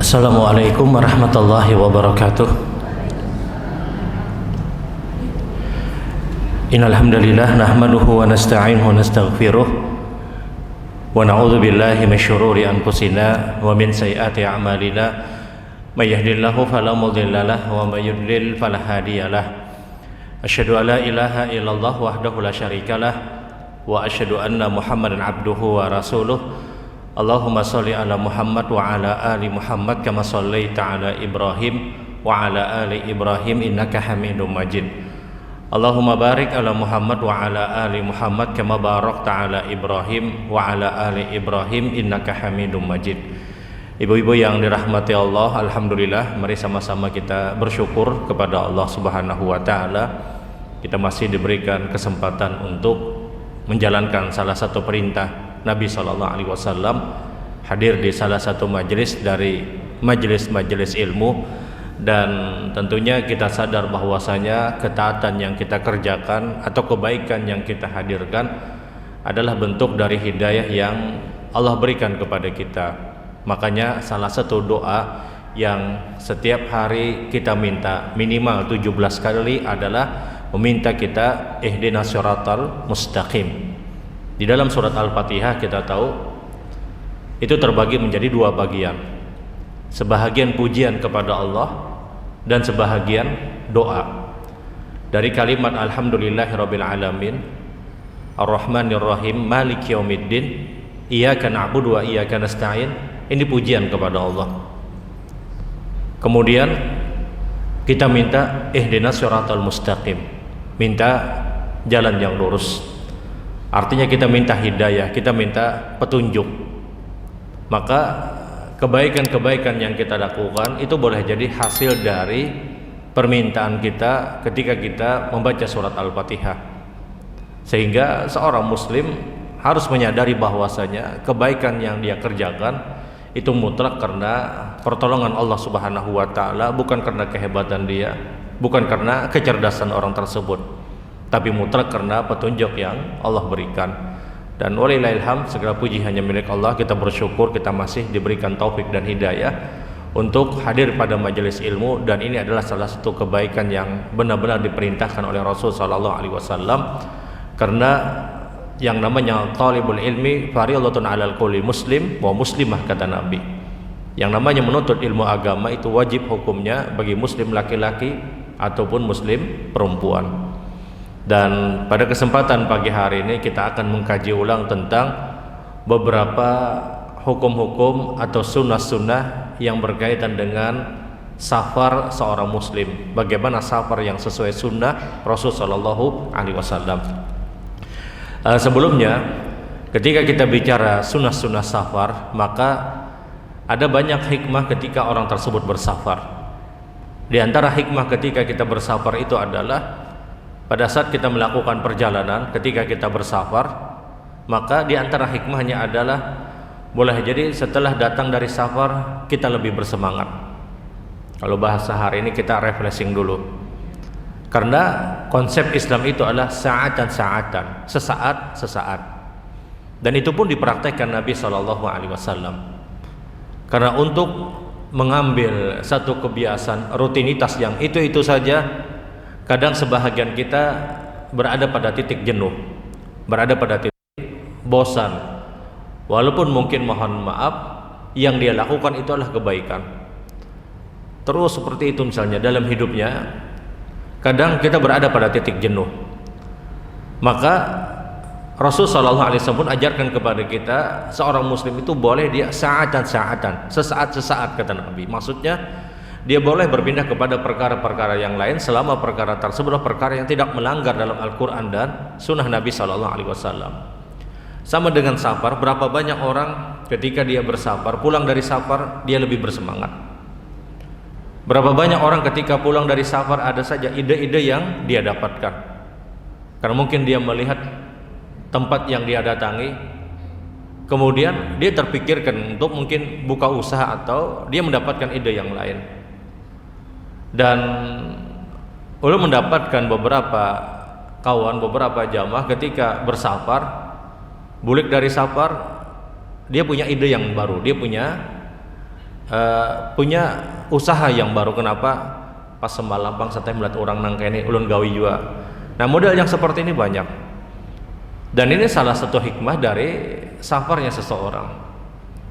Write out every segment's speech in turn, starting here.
Assalamualaikum warahmatullahi wabarakatuh. Innal hamdalillah nahmaduhu wa nasta'inuhu wa nastaghfiruh wa na'udzu billahi min syururi anfusina wa min sayyiati a'malina. May yahdihillahu fala mudilla lahu wa may yudlil fala hadiyalah. Asyhadu an la ilaha illallah wahdahu la syarikalah wa asyhadu anna Muhammadan abduhu wa rasuluh. Allahumma sholli ala Muhammad wa ala ali Muhammad kama shallaita ala Ibrahim wa ala ali Ibrahim innaka Hamidum Majid. Allahumma barik ala Muhammad wa ala ali Muhammad kama barakta ala Ibrahim wa ala ali Ibrahim innaka Hamidum Majid. Ibu-ibu yang dirahmati Allah, alhamdulillah, mari sama-sama kita bersyukur kepada Allah Subhanahu wa taala. Kita masih diberikan kesempatan untuk menjalankan salah satu perintah Nabi SAW, hadir di salah satu majelis dari majelis-majelis ilmu, dan tentunya kita sadar bahwasanya ketaatan yang kita kerjakan atau kebaikan yang kita hadirkan adalah bentuk dari hidayah yang Allah berikan kepada kita. Makanya salah satu doa yang setiap hari kita minta minimal 17 kali adalah meminta kita ihdinas siratal mustaqim. Di dalam surat Al-Fatihah kita tahu itu terbagi menjadi dua bagian. Sebahagian pujian kepada Allah dan sebahagian doa. Dari kalimat alhamdulillahirabbil alamin, arrahmanir rahim, maliki yaumiddin, iyyaka na'budu wa iyyaka nasta'in. Ini pujian kepada Allah. Kemudian kita minta ihdinas siratal mustaqim, minta jalan yang lurus. Artinya kita minta hidayah, kita minta petunjuk. Maka kebaikan-kebaikan yang kita lakukan itu boleh jadi hasil dari permintaan kita ketika kita membaca surat Al-Fatihah. Sehingga seorang muslim harus menyadari bahwasanya kebaikan yang dia kerjakan itu mutlak karena pertolongan Allah Subhanahu wa taala, bukan karena kehebatan dia, bukan karena kecerdasan orang tersebut, tapi mutlak karena petunjuk yang Allah berikan. Dan walillahil hamd, segala puji hanya milik Allah. Kita bersyukur kita masih diberikan taufik dan hidayah untuk hadir pada majelis ilmu, dan ini adalah salah satu kebaikan yang benar-benar diperintahkan oleh Rasul sallallahu alaihi wasallam. Karena yang namanya talibul ilmi fardhatun 'alal kulli muslim wa muslimah, kata Nabi. Yang namanya menuntut ilmu agama itu wajib hukumnya bagi muslim laki-laki ataupun muslim perempuan. Dan pada kesempatan pagi hari ini kita akan mengkaji ulang tentang beberapa hukum-hukum atau sunnah-sunnah yang berkaitan dengan safar seorang muslim. Bagaimana safar yang sesuai sunnah Rasul sallallahu alaihi wasallam. Sebelumnya, ketika kita bicara sunnah-sunnah safar, maka ada banyak hikmah ketika orang tersebut bersafar. Di antara hikmah ketika kita bersafar itu adalah pada saat kita melakukan perjalanan, ketika kita bersafar, maka di antara hikmahnya adalah boleh jadi setelah datang dari safar kita lebih bersemangat. Kalau bahasa hari ini kita refreshing dulu. Karena konsep Islam itu adalah sa'atan, sesaat. Dan itu pun dipraktekkan Nabi SAW. Karena untuk mengambil satu kebiasaan rutinitas yang itu saja, kadang sebahagian kita berada pada titik jenuh, berada pada titik bosan. Walaupun mungkin mohon maaf yang dia lakukan itu adalah kebaikan. Terus seperti itu misalnya dalam hidupnya, kadang kita berada pada titik jenuh. Maka Rasulullah SAW pun ajarkan kepada kita, seorang muslim itu boleh dia sa'atan, sesaat, kata Nabi. Maksudnya dia boleh berpindah kepada perkara-perkara yang lain selama perkara tersebut adalah perkara yang tidak melanggar dalam Al-Quran dan Sunnah Nabi SAW. Sama dengan safar, berapa banyak orang ketika dia bersafar, pulang dari safar dia lebih bersemangat. Berapa banyak orang ketika pulang dari safar ada saja ide-ide yang dia dapatkan. Karena mungkin dia melihat tempat yang dia datangi, kemudian dia terpikirkan untuk mungkin buka usaha atau dia mendapatkan ide yang lain. Dan ulun mendapatkan beberapa kawan, beberapa jamaah ketika bersafar, balik dari safar, dia punya ide yang baru, dia punya punya usaha yang baru. Kenapa? Pas semalam bang saya melihat orang nang kene ulun gawi juga. Nah model yang seperti ini banyak, dan ini salah satu hikmah dari safarnya seseorang.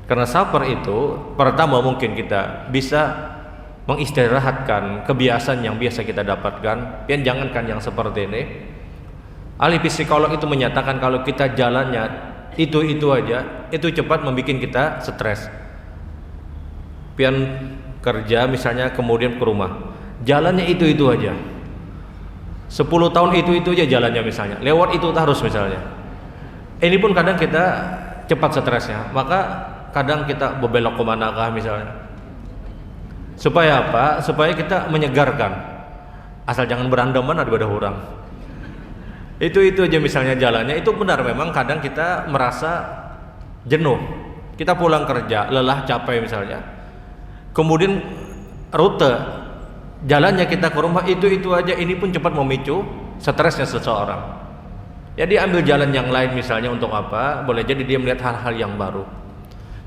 Karena safar itu pertama mungkin kita bisa mengistirahatkan kebiasaan yang biasa kita dapatkan. Dan jangankan yang seperti ini, ahli psikolog itu menyatakan kalau kita jalannya itu aja, itu cepat membuat kita stres. Pian kerja misalnya kemudian ke rumah, jalannya itu aja, 10 tahun itu aja jalannya misalnya, lewat itu terus misalnya. Ini pun kadang kita cepat stresnya, maka kadang kita berbelok kemanakah misalnya. Supaya apa? Supaya kita menyegarkan, asal jangan berandaman daripada orang. Itu aja misalnya jalannya, itu benar memang kadang kita merasa jenuh. Kita pulang kerja, lelah, capek misalnya. Kemudian rute jalannya kita ke rumah itu aja, ini pun cepat memicu stresnya seseorang. Ya dia ambil jalan yang lain misalnya untuk apa? Boleh jadi dia melihat hal-hal yang baru.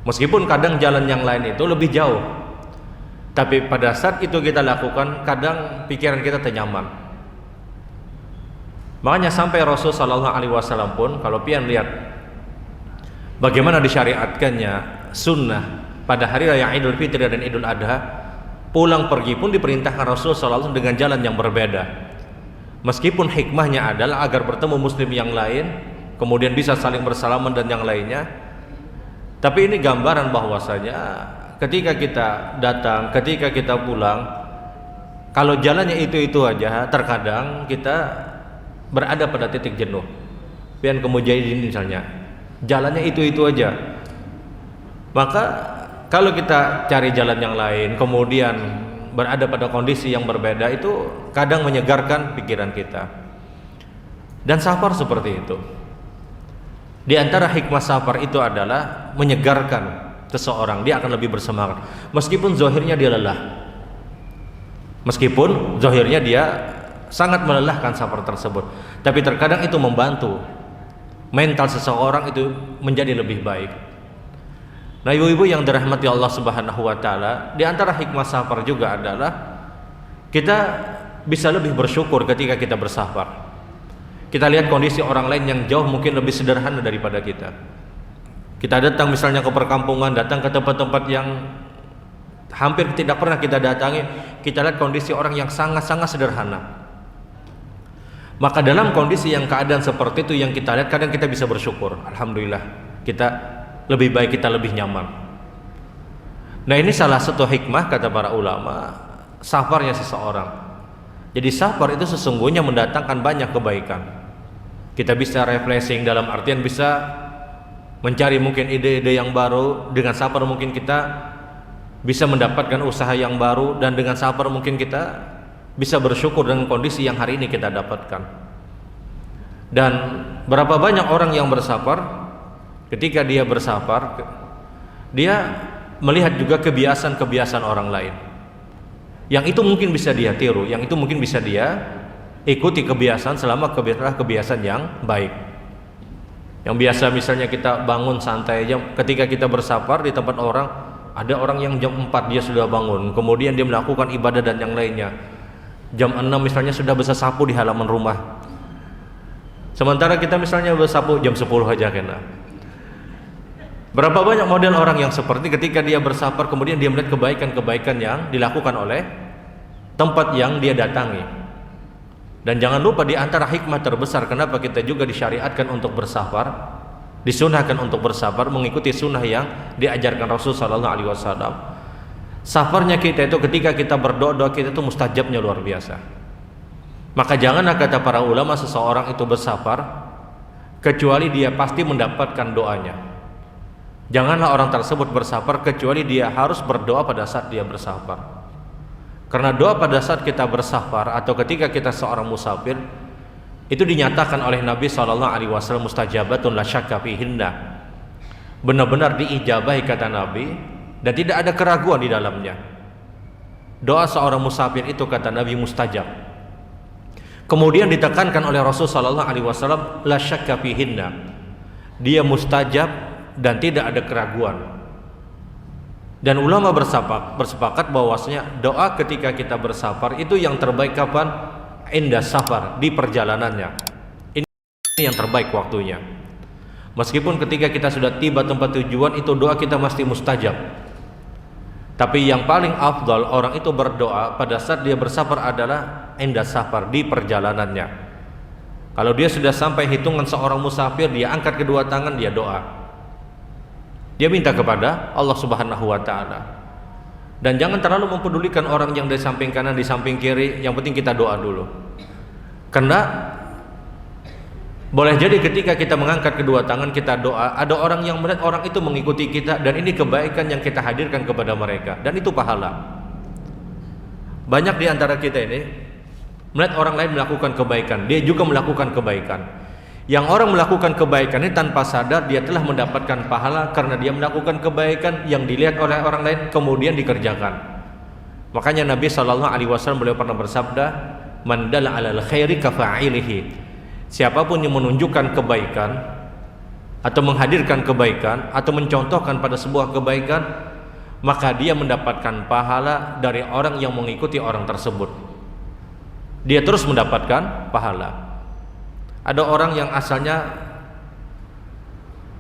Meskipun kadang jalan yang lain itu lebih jauh, tapi pada saat itu kita lakukan, kadang pikiran kita ternyaman. Makanya sampai Rasul Sallallahu Alaihi Wasallam pun kalau pian lihat bagaimana disyariatkannya sunnah pada hari raya Idul Fitri dan Idul Adha, pulang pergi pun diperintahkan Rasul Sallallahu Alaihi Wasallam dengan jalan yang berbeda. Meskipun hikmahnya adalah agar bertemu muslim yang lain, kemudian bisa saling bersalaman dan yang lainnya, tapi ini gambaran bahwasanya ketika kita datang, ketika kita pulang, kalau jalannya itu aja, terkadang kita berada pada titik jenuh. Pian kemujahidin misalnya, jalannya itu aja. Maka kalau kita cari jalan yang lain, kemudian berada pada kondisi yang berbeda, itu kadang menyegarkan pikiran kita. Dan safar seperti itu. Di antara hikmah safar itu adalah menyegarkan seseorang, dia akan lebih bersemangat. Meskipun zahirnya dia lelah, meskipun zahirnya dia sangat melelahkan safar tersebut, tapi terkadang itu membantu mental seseorang itu menjadi lebih baik. Nah ibu-ibu yang dirahmati Allah Subhanahu wa Ta'ala, di antara hikmah safar juga adalah kita bisa lebih bersyukur ketika kita bersafar. Kita lihat kondisi orang lain yang jauh mungkin lebih sederhana daripada kita. Kita datang misalnya ke perkampungan, datang ke tempat-tempat yang hampir tidak pernah kita datangi, kita lihat kondisi orang yang sangat-sangat sederhana. Maka dalam kondisi yang keadaan seperti itu yang kita lihat, kadang kita bisa bersyukur, alhamdulillah kita lebih baik, kita lebih nyaman. Nah ini salah satu hikmah kata para ulama safarnya seseorang. Jadi safar itu sesungguhnya mendatangkan banyak kebaikan. Kita bisa refreshing, dalam artian bisa mencari mungkin ide-ide yang baru. Dengan safar mungkin kita bisa mendapatkan usaha yang baru, dan dengan safar mungkin kita bisa bersyukur dengan kondisi yang hari ini kita dapatkan. Dan berapa banyak orang yang bersafar, ketika dia bersafar, dia melihat juga kebiasaan-kebiasaan orang lain, yang itu mungkin bisa dia tiru, yang itu mungkin bisa dia ikuti kebiasaan selama kebiasaan yang baik. Yang biasa misalnya kita bangun santai aja, ketika kita bersafar di tempat orang, ada orang yang jam 4 dia sudah bangun, kemudian dia melakukan ibadah dan yang lainnya. Jam 6 misalnya sudah bersapu di halaman rumah, sementara kita misalnya bersapu jam 10 aja kena. Berapa banyak model orang yang seperti ketika dia bersafar, kemudian dia melihat kebaikan-kebaikan yang dilakukan oleh tempat yang dia datangi. Dan jangan lupa di antara hikmah terbesar kenapa kita juga disyariatkan untuk bersafar, disunahkan untuk bersafar, mengikuti sunnah yang diajarkan Rasul Sallallahu Alaihi Wasallam. Safarnya kita itu ketika kita berdoa, kita itu mustajabnya luar biasa. Maka janganlah kata para ulama seseorang itu bersafar kecuali dia pasti mendapatkan doanya. Janganlah orang tersebut bersafar kecuali dia harus berdoa pada saat dia bersafar. Karena doa pada saat kita bersafar atau ketika kita seorang musafir itu dinyatakan oleh Nabi SAW mustajabatun la syakka fihinna, benar-benar diijabahi kata Nabi dan tidak ada keraguan di dalamnya. Doa seorang musafir itu kata Nabi mustajab. Kemudian ditekankan oleh Rasul SAW la syakka fihinna, dia mustajab dan tidak ada keraguan. Dan ulama bersepakat bahwasanya doa ketika kita bersafar itu yang terbaik kapan? Indah safar, di perjalanannya. Ini yang terbaik waktunya. Meskipun ketika kita sudah tiba tempat tujuan itu doa kita mesti mustajab. Tapi yang paling afdal orang itu berdoa pada saat dia bersafar adalah indah safar, di perjalanannya. Kalau dia sudah sampai hitungan seorang musafir, dia angkat kedua tangan, dia doa. Dia minta kepada Allah Subhanahu wa taala. Dan jangan terlalu mempedulikan orang yang di samping kanan, di samping kiri, yang penting kita doa dulu. Karena boleh jadi ketika kita mengangkat kedua tangan kita doa, ada orang yang melihat orang itu mengikuti kita, dan ini kebaikan yang kita hadirkan kepada mereka, dan itu pahala. Banyak di antara kita ini melihat orang lain melakukan kebaikan, dia juga melakukan kebaikan. Yang orang melakukan kebaikan ini tanpa sadar dia telah mendapatkan pahala karena dia melakukan kebaikan yang dilihat oleh orang lain kemudian dikerjakan. Makanya Nabi SAW beliau pernah bersabda, "Man dalla 'alal khairi kafa'ilihi." Siapapun yang menunjukkan kebaikan atau menghadirkan kebaikan atau mencontohkan pada sebuah kebaikan, maka dia mendapatkan pahala dari orang yang mengikuti orang tersebut. Dia terus mendapatkan pahala. Ada orang yang asalnya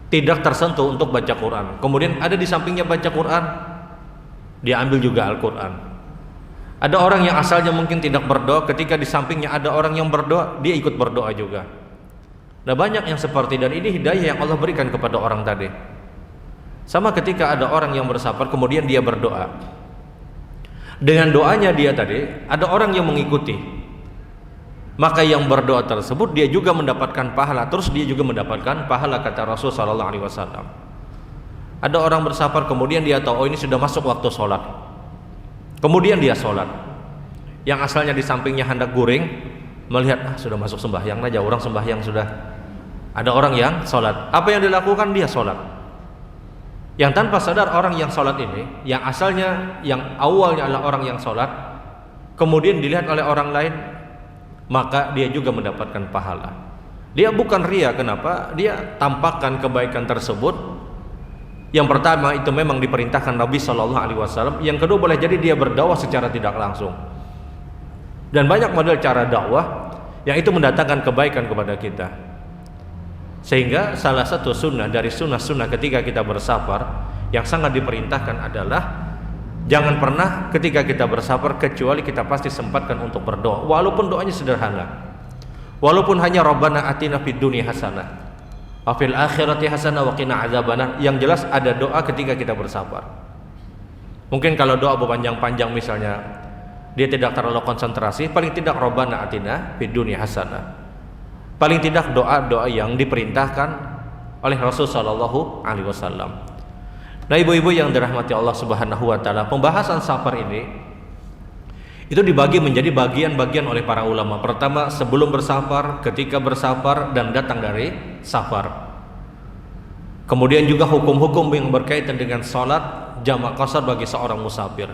tidak tersentuh untuk baca Quran, kemudian ada di sampingnya baca Quran, dia ambil juga Al-Quran. Ada orang yang asalnya mungkin tidak berdoa, ketika di sampingnya ada orang yang berdoa, dia ikut berdoa juga. Nah, banyak yang seperti, dan ini hidayah yang Allah berikan kepada orang tadi. Sama ketika ada orang yang bersafar kemudian dia berdoa, dengan doanya dia tadi ada orang yang mengikuti, maka yang berdoa tersebut dia juga mendapatkan pahala, terus dia juga mendapatkan pahala, kata Rasul sallallahu alaihi wasallam. Ada orang bersafar kemudian dia tahu, oh ini sudah masuk waktu sholat, kemudian dia sholat. Yang asalnya di sampingnya hendak guring, melihat sudah masuk sembahyang aja, orang sembahyang sudah, ada orang yang sholat. Apa yang dilakukan? Dia sholat. Yang tanpa sadar orang yang sholat ini, yang asalnya, yang awalnya adalah orang yang sholat, kemudian dilihat oleh orang lain, maka dia juga mendapatkan pahala. Dia bukan ria, kenapa? Dia tampakkan kebaikan tersebut. Yang pertama itu memang diperintahkan Nabi Shallallahu Alaihi Wasallam. Yang kedua boleh jadi dia berdakwah secara tidak langsung. Dan banyak model cara dakwah yang itu mendatangkan kebaikan kepada kita. Sehingga salah satu sunnah dari sunnah-sunnah ketika kita bersafar yang sangat diperintahkan adalah jangan pernah ketika kita bersafar kecuali kita pasti sempatkan untuk berdoa, walaupun doanya sederhana, walaupun hanya Rabbana atina fid dunya hasanah wa fil akhirati hasanah wa qina adzabannar. Yang jelas ada doa ketika kita bersafar. Mungkin kalau doa berpanjang-panjang misalnya dia tidak terlalu konsentrasi, paling tidak Rabbana atina fid dunya hasanah, paling tidak doa-doa yang diperintahkan oleh Rasul sallallahu alaihi wasallam. Nah, ibu-ibu yang dirahmati Allah Subhanahu wa taala, pembahasan safar ini itu dibagi menjadi bagian-bagian oleh para ulama. Pertama, sebelum bersafar, ketika bersafar, dan datang dari safar. Kemudian juga hukum-hukum yang berkaitan dengan salat jamak qasar bagi seorang musafir.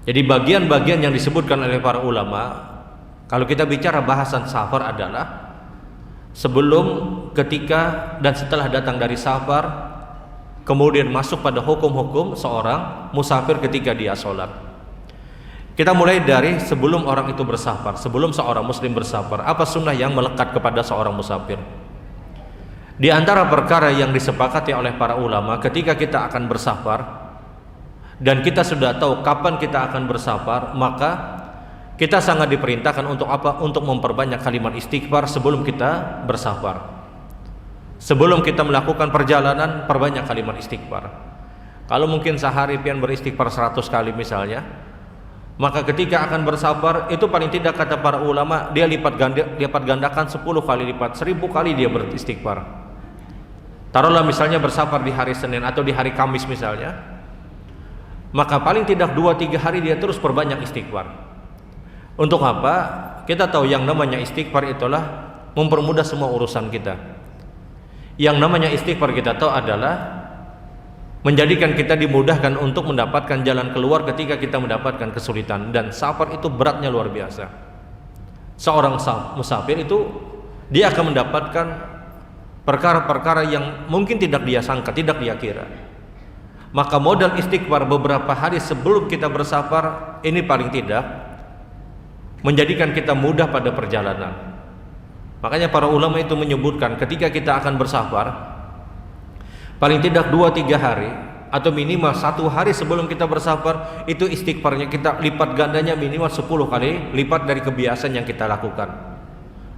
Jadi bagian-bagian yang disebutkan oleh para ulama, kalau kita bicara bahasan safar adalah sebelum, ketika, dan setelah datang dari safar, kemudian masuk pada hukum-hukum seorang musafir ketika dia sholat. Kita mulai dari sebelum orang itu bersafar, sebelum seorang muslim bersafar, apa sunnah yang melekat kepada seorang musafir? Di antara perkara yang disepakati oleh para ulama ketika kita akan bersafar dan kita sudah tahu kapan kita akan bersafar, maka kita sangat diperintahkan untuk apa? Untuk memperbanyak kalimat istighfar sebelum kita bersafar. Sebelum kita melakukan perjalanan, perbanyak kalimat istighfar. Kalau mungkin sehari pian beristighfar 100 kali misalnya, maka ketika akan bersafar itu paling tidak kata para ulama dia lipat gandakan 10 kali lipat, 1000 kali dia beristighfar. Taruhlah misalnya bersafar di hari Senin atau di hari Kamis misalnya, maka paling tidak 2-3 hari dia terus perbanyak istighfar. Untuk apa? Kita tahu yang namanya istighfar itulah mempermudah semua urusan kita. Yang namanya istighfar kita tahu adalah menjadikan kita dimudahkan untuk mendapatkan jalan keluar ketika kita mendapatkan kesulitan. Dan safar itu beratnya luar biasa. Seorang musafir itu dia akan mendapatkan perkara-perkara yang mungkin tidak dia sangka, tidak dia kira. Maka modal istighfar beberapa hari sebelum kita bersafar ini paling tidak menjadikan kita mudah pada perjalanan. Makanya para ulama itu menyebutkan ketika kita akan bersafar, paling tidak 2-3 hari atau minimal 1 hari sebelum kita bersafar, itu istighfarnya kita lipat gandanya minimal 10 kali lipat dari kebiasaan yang kita lakukan.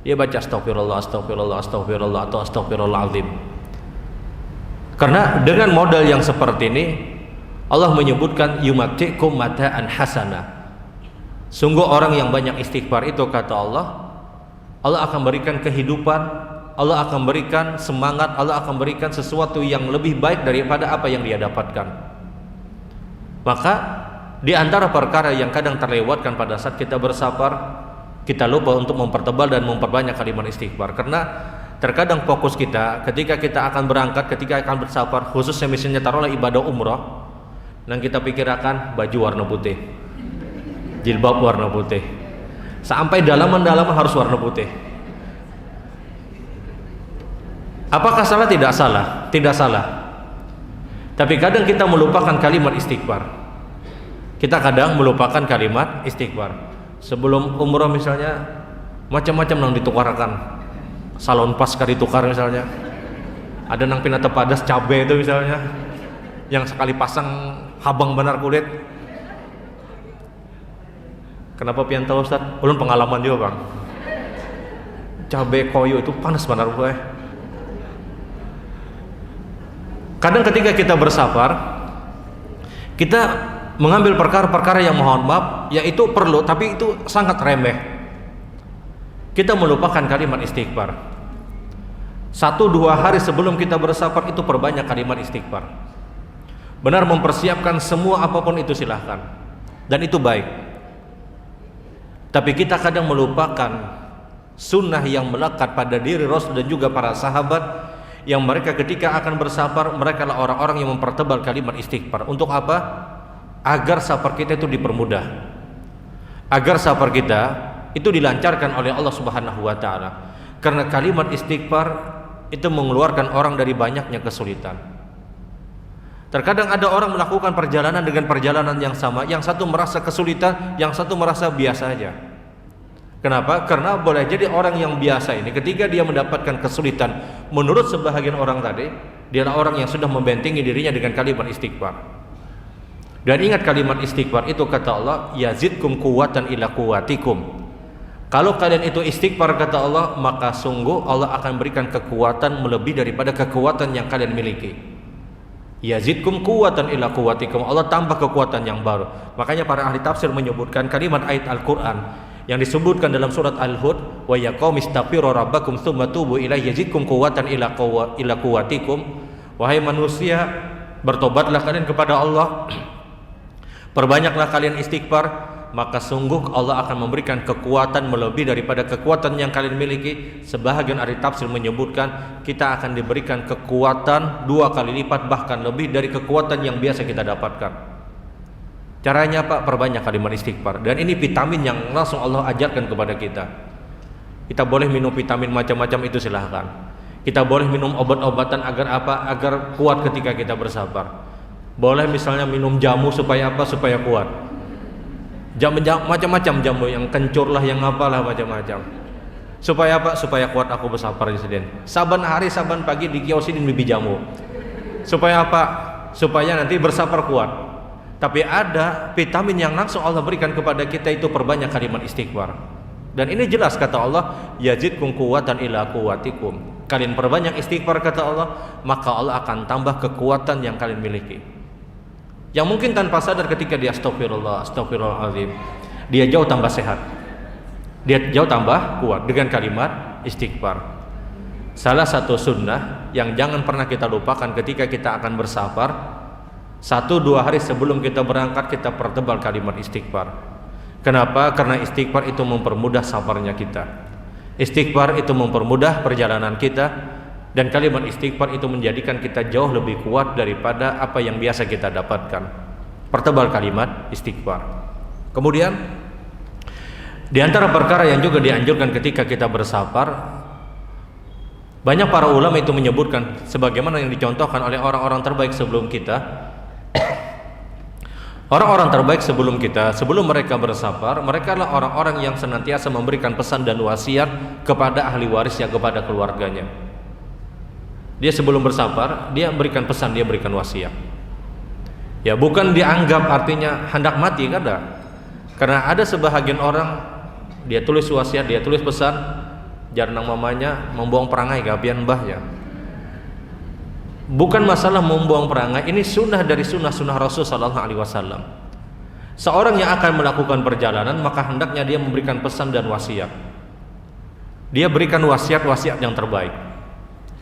Dia baca astagfirullah, astagfirullah, astagfirullah atau astagfirullahaladzim. Karena dengan modal yang seperti ini Allah menyebutkan yumatikum mata'an hasana. Sungguh orang yang banyak istighfar itu, kata Allah, Allah akan berikan kehidupan, Allah akan berikan semangat, Allah akan berikan sesuatu yang lebih baik daripada apa yang dia dapatkan. Maka di antara perkara yang kadang terlewatkan pada saat kita bersafar, kita lupa untuk mempertebal dan memperbanyak kalimat istighfar. Karena terkadang fokus kita ketika kita akan berangkat, ketika akan bersafar, khususnya misalnya taruhlah ibadah umrah, dan kita pikirkan baju warna putih, jilbab warna putih, sampai dalaman-dalaman harus warna putih. Apakah salah? Tidak salah, tidak salah. Tapi kadang kita melupakan kalimat istighfar. Kita kadang melupakan kalimat istighfar. Sebelum umrah misalnya macam-macam nang ditukarkan, salon pas kali tukar misalnya, ada nang pinata padas cabe itu misalnya, yang sekali pasang habang benar kulit. Kenapa pian tahu Ustaz? Ulun pengalaman juga Bang. Cabe koyo itu panas benar gue. Kadang ketika kita bersafar, kita mengambil perkara-perkara yang mohon maaf, yaitu perlu tapi itu sangat remeh. Kita melupakan kalimat istighfar. 1-2 hari sebelum kita bersafar itu perbanyak kalimat istighfar. Benar mempersiapkan semua apapun itu silahkan, dan itu baik. Tapi kita kadang melupakan sunnah yang melekat pada diri Rasul dan juga para sahabat, yang mereka ketika akan bersafar, mereka adalah orang-orang yang mempertebal kalimat istighfar. Untuk apa? Agar safar kita itu dipermudah, agar safar kita itu dilancarkan oleh Allah Subhanahu wa ta'ala. Karena kalimat istighfar itu mengeluarkan orang dari banyaknya kesulitan. Terkadang ada orang melakukan perjalanan dengan perjalanan yang sama, yang satu merasa kesulitan, yang satu merasa biasa aja. Kenapa? Karena boleh jadi orang yang biasa ini ketika dia mendapatkan kesulitan, menurut sebahagian orang tadi, dia adalah orang yang sudah membentengi dirinya dengan kalimat istighfar. Dan ingat kalimat istighfar itu, kata Allah, yazidkum quwwatan ila quwwatikum. Kalau kalian itu istighfar, kata Allah, maka sungguh Allah akan berikan kekuatan melebihi daripada kekuatan yang kalian miliki. Yazidkum quwwatan ila quwwatikum. Allah tambah kekuatan yang baru. Makanya para ahli tafsir menyebutkan kalimat ayat Al-Qur'an yang disebutkan dalam surat Al-Hud, wa ya qaumi istaghfiru rabbakum tsumma tubu ilaihi yazidkum quwwatan ila quwwatikum. Wahai manusia, bertobatlah kalian kepada Allah, perbanyaklah kalian istighfar, maka sungguh Allah akan memberikan kekuatan melebihi daripada kekuatan yang kalian miliki. Sebahagian ahli tafsir menyebutkan kita akan diberikan kekuatan 2 kali lipat, bahkan lebih dari kekuatan yang biasa kita dapatkan. Caranya apa? Perbanyak kalimat istighfar. Dan ini vitamin yang langsung Allah ajarkan kepada kita. Kita boleh minum vitamin macam-macam itu silahkan. Kita boleh minum obat-obatan agar apa? Agar kuat ketika kita bersabar. Boleh misalnya minum jamu supaya apa? Supaya kuat. Macam-macam jamu, yang kencur lah, yang apalah, macam-macam. Supaya apa? Supaya kuat aku bersabar di sini. Saban hari, saban pagi di kios ini beli jamu. Supaya apa? Supaya nanti bersabar kuat. Tapi ada vitamin yang langsung Allah berikan kepada kita, itu perbanyak kalimat istighfar. Dan ini jelas kata Allah, yazidkum quwwatan ila quwwatikum. Kalian perbanyak istighfar, kata Allah, maka Allah akan tambah kekuatan yang kalian miliki. Yang mungkin tanpa sadar ketika dia astagfirullah, astagfirullahaladzim, dia jauh tambah sehat, dia jauh tambah kuat dengan kalimat istighfar. Salah satu sunnah yang jangan pernah kita lupakan ketika kita akan bersafar, 1-2 hari sebelum kita berangkat kita pertebal kalimat istighfar. Kenapa? Karena istighfar itu mempermudah safarnya kita. Istighfar itu mempermudah perjalanan kita, dan kalimat istighfar itu menjadikan kita jauh lebih kuat daripada apa yang biasa kita dapatkan. Pertebal kalimat istighfar. Kemudian di antara perkara yang juga dianjurkan ketika kita bersafar, banyak para ulama itu menyebutkan sebagaimana yang dicontohkan oleh orang-orang terbaik sebelum kita, Orang-orang terbaik sebelum kita, sebelum mereka bersafar, mereka adalah orang-orang yang senantiasa memberikan pesan dan wasiat kepada ahli warisnya, kepada keluarganya. Dia sebelum bersafar, dia berikan pesan, dia berikan wasiat. Ya, bukan dianggap artinya hendak mati, kada. Karena ada sebahagian orang, dia tulis wasiat, dia tulis pesan, jarang mamanya membuang perangai gabian mbahnya. Bukan masalah membuang perangai, ini sunnah dari sunnah-sunnah Rasul sallallahu alaihi wasallam. Seorang yang akan melakukan perjalanan maka hendaknya dia memberikan pesan dan wasiat. Dia berikan wasiat-wasiat yang terbaik.